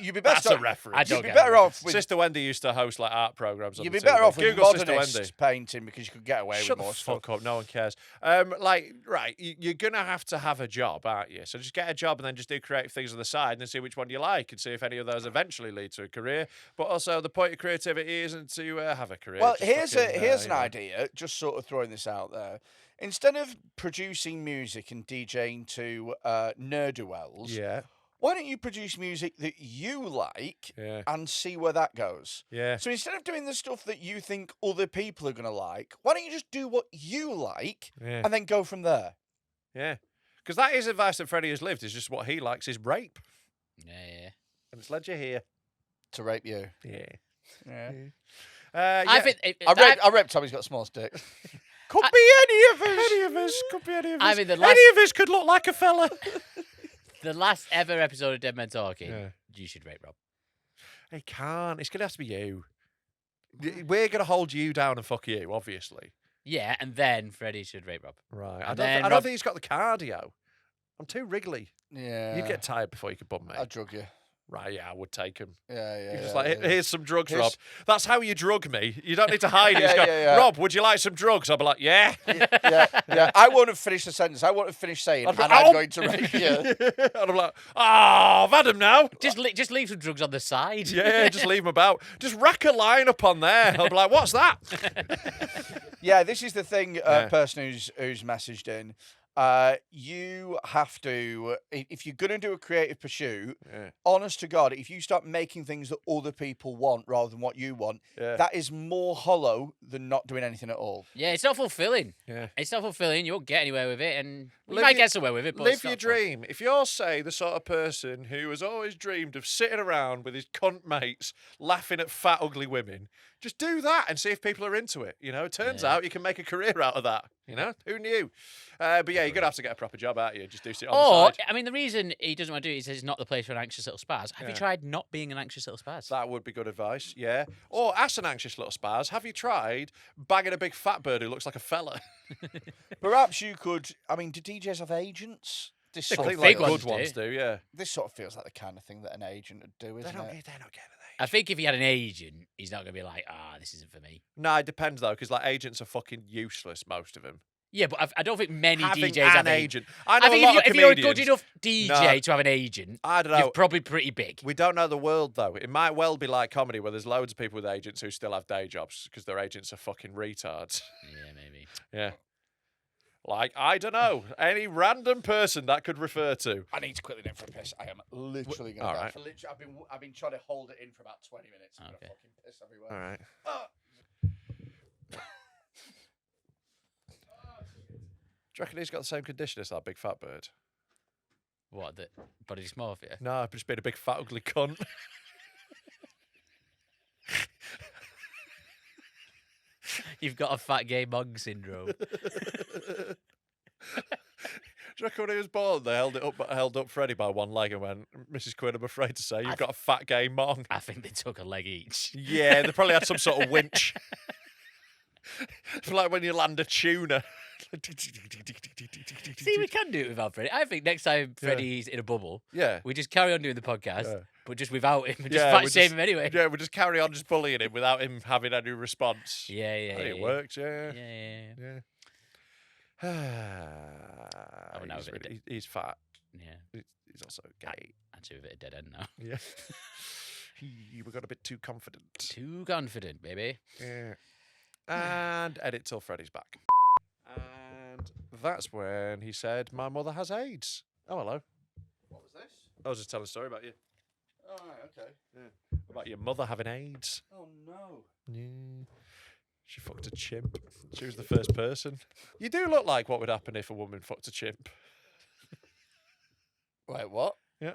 You'd be best That's a off- reference. I You'd don't be get better it. off with Sister Wendy used to host like art programs. On you'd the be better TV. off with Google Sister modernist Wendy. painting because you could get away Shut with the more fuck stuff. up. No one cares. You're gonna have to have a job, aren't you? So just get a job and then just do creative things on the side and see which one you like and see if any of those eventually lead to a career. But also, the point of creativity isn't to have a career. Well, Just here's an you know. idea. Just sort of throwing this out there. Instead of producing music and DJing to ne'er-do-wells, Yeah, why don't you produce music that you like yeah, and see where that goes? yeah. So instead of doing the stuff that you think other people are going to like, why don't you just do what you like Yeah. and then go from there? Yeah. Because that is advice that Freddie has lived. Is just what he likes is rape, Yeah. and it's led you here. To rape you. Yeah. Yeah. I think I raped Tommy's got small sticks. Could be any of us. Any of us. Could be any of us. I mean, Any of us could look like a fella. the last ever episode of Dead Men Talking, Yeah. you should rape Rob. He can't. It's going to have to be you. We're going to hold you down and fuck you, obviously. Yeah, and then Freddie should rape Rob. Right. And I then don't Rob- think he's got the cardio. I'm too wriggly. Yeah. You'd get tired before you could bump me. I'd drug you. Right, yeah, I would take him. Yeah. You're just yeah, like, yeah. here's some drugs, Here's- Rob. That's how you drug me. You don't need to hide it. Just go, yeah. Rob, would you like some drugs? I'll be like, yeah. yeah. I won't have finished the sentence. I won't have finished saying, I'd be and like, I'm "Oh." going to rape you. And I'm like, I've had him now. Just leave some drugs on the side. Yeah, just leave him about. Just rack a line up on there. I'll be like, what's that? Yeah, this is the thing, Yeah. person who's messaged in. You have to, if you're going to do a creative pursuit, Yeah. honest to God, if you start making things that other people want rather than what you want, Yeah. that is more hollow than not doing anything at all. Yeah, it's not fulfilling. Yeah. It's not fulfilling. You won't get anywhere with it, and you Live might your- get somewhere with it. But Live it's your not fun. dream. If you're, say, the sort of person who has always dreamed of sitting around with his cunt mates laughing at fat, ugly women, just do that and see if people are into it. You know, it turns Yeah. out you can make a career out of that. You know, who knew? But yeah, you're going to have to get a proper job out of you. Just do it on Or, the side. I mean, the reason he doesn't want to do it is it's not the place for an anxious little spaz. Have you Yeah. tried not being an anxious little spaz? That would be good advice, yeah. Or ask an anxious little spaz, have you tried bagging a big fat bird who looks like a fella? Perhaps you could, I mean, do DJs have agents? This I sort, think of, like big good ones ones do, yeah. this sort of feels like the kind of thing that an agent would do, isn't it? They're not getting it. I think if he had an agent, he's not going to be like, this isn't for me. No, it depends though, because like agents are fucking useless, most of them. Yeah, but I don't think many Having DJs have an agent. I know I think a lot of if you're a good comedians- enough DJ No. to have an agent, I don't know. you're probably pretty big. We don't know the world though. It might well be like comedy where there's loads of people with agents who still have day jobs because their agents are fucking retards. Yeah, maybe. Yeah. Like, I don't know. Any random person that could refer to. I need to quickly nip for a piss. I am literally going all to right. I've been trying to hold it in for about 20 minutes. I'm Okay. gonna fucking piss everywhere. All right. Do you reckon he's got the same condition as that big fat bird? What, the body dysmorphia? No, I've just been a big fat ugly cunt. You've got a fat gay mug syndrome. Do you reckon when he was born, they held up Freddie by one leg and went, Mrs. Quinn, I'm afraid to say, you've got a fat gay mong. I think they took a leg each. Yeah, they probably had some sort of winch. It's like when you land a tuna. See, we can do it without Freddie. I think next time Freddie's in a bubble, Yeah. we just carry on doing the podcast, Yeah. but just without him. And Yeah, just we fat shame just- him anyway. Yeah, we just carry on just bullying him without him having any response. Yeah, I think it yeah. works, yeah. Yeah. Yeah. now he's, we've hit really- he's fat. Yeah. He's also gay. Actually, a bit of dead end now. Yeah. We got a bit too confident. Too confident, baby. Yeah. And edit till Freddie's back. And that's when he said, my mother has AIDS. Oh, hello. What was this? I was just telling a story about you. Oh, right, okay. About your mother having AIDS. Oh, no. Yeah. She fucked a chimp. She was the first person. You do look like what would happen if a woman fucked a chimp. Wait, what? Yeah.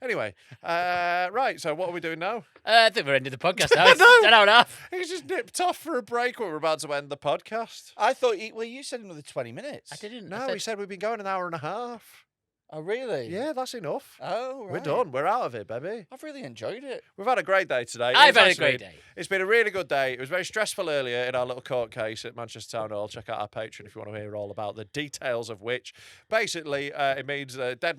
Anyway, right, so what are we doing now? I think we're ending the podcast now. It's No. an hour and a half. He's just nipped off for a break when we're about to end the podcast. I thought, you said another 20 minutes. I didn't. No, we said we've been going an hour and a half. Oh, really? Yeah, that's enough. Oh, right. We're done. We're out of it, baby. I've really enjoyed it. We've had a great day today. I've It's had a actually- great day. It's been a really good day. It was very stressful earlier in our little court case at Manchester Town Hall. Check out our Patreon if you want to hear all about the details of which. Basically, it means dead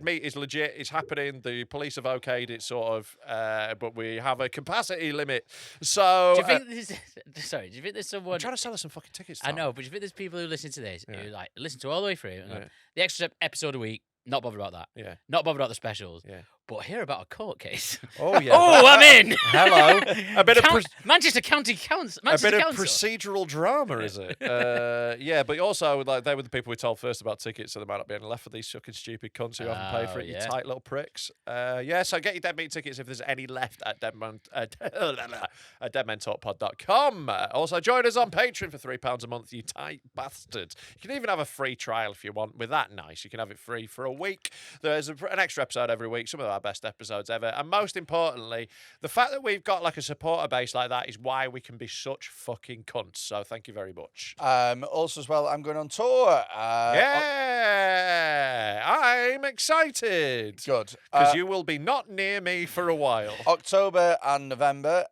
meat is legit. It's happening. The police have okayed it, sort of, but we have a capacity limit. So Do you think there's... Sorry, do you think there's someone... I'm trying to sell us some fucking tickets. I Tom. know, but do you think there's people who listen to this Yeah. who like listen to all the way through and Yeah. the extra episode a week, not bothered about that. Yeah. Not bothered about the specials. Yeah. but hear about a court case. Oh yeah. Oh, I'm in. Hello. A bit of Manchester County Council. a bit of procedural drama, is it? Yeah, but also like they were the people we told first about tickets, so there might not be any left for these fucking stupid cunts who haven't paid for it. You tight little pricks. Yeah, so get your Dead Meat tickets if there's any left at deadmentalkpod.com. Also, join us on Patreon for £3 a month, you tight bastards. You can even have a free trial if you want. With that nice, you can have it free for a week. There's an extra episode every week, some of our best episodes ever. And most importantly, the fact that we've got like a supporter base like that is why we can be such fucking cunts. So thank you very much. Also, as well, I'm going on tour. Yeah, I'm excited. Good. Because you will be not near me for a while. October and November.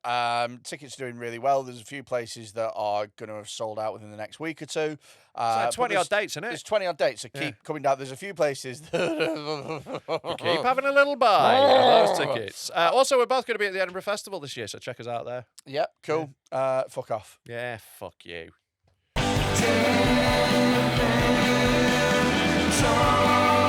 Tickets are doing really well. There's a few places that are going to have sold out within the next week or two. It's like 20-odd dates, isn't it? There's 20-odd dates, so keep coming down. There's a few places that... Keep having a little buy of those tickets. Also, we're both going to be at the Edinburgh Festival this year, so check us out there. Yep, cool. Fuck off. Yeah, fuck you. Talk.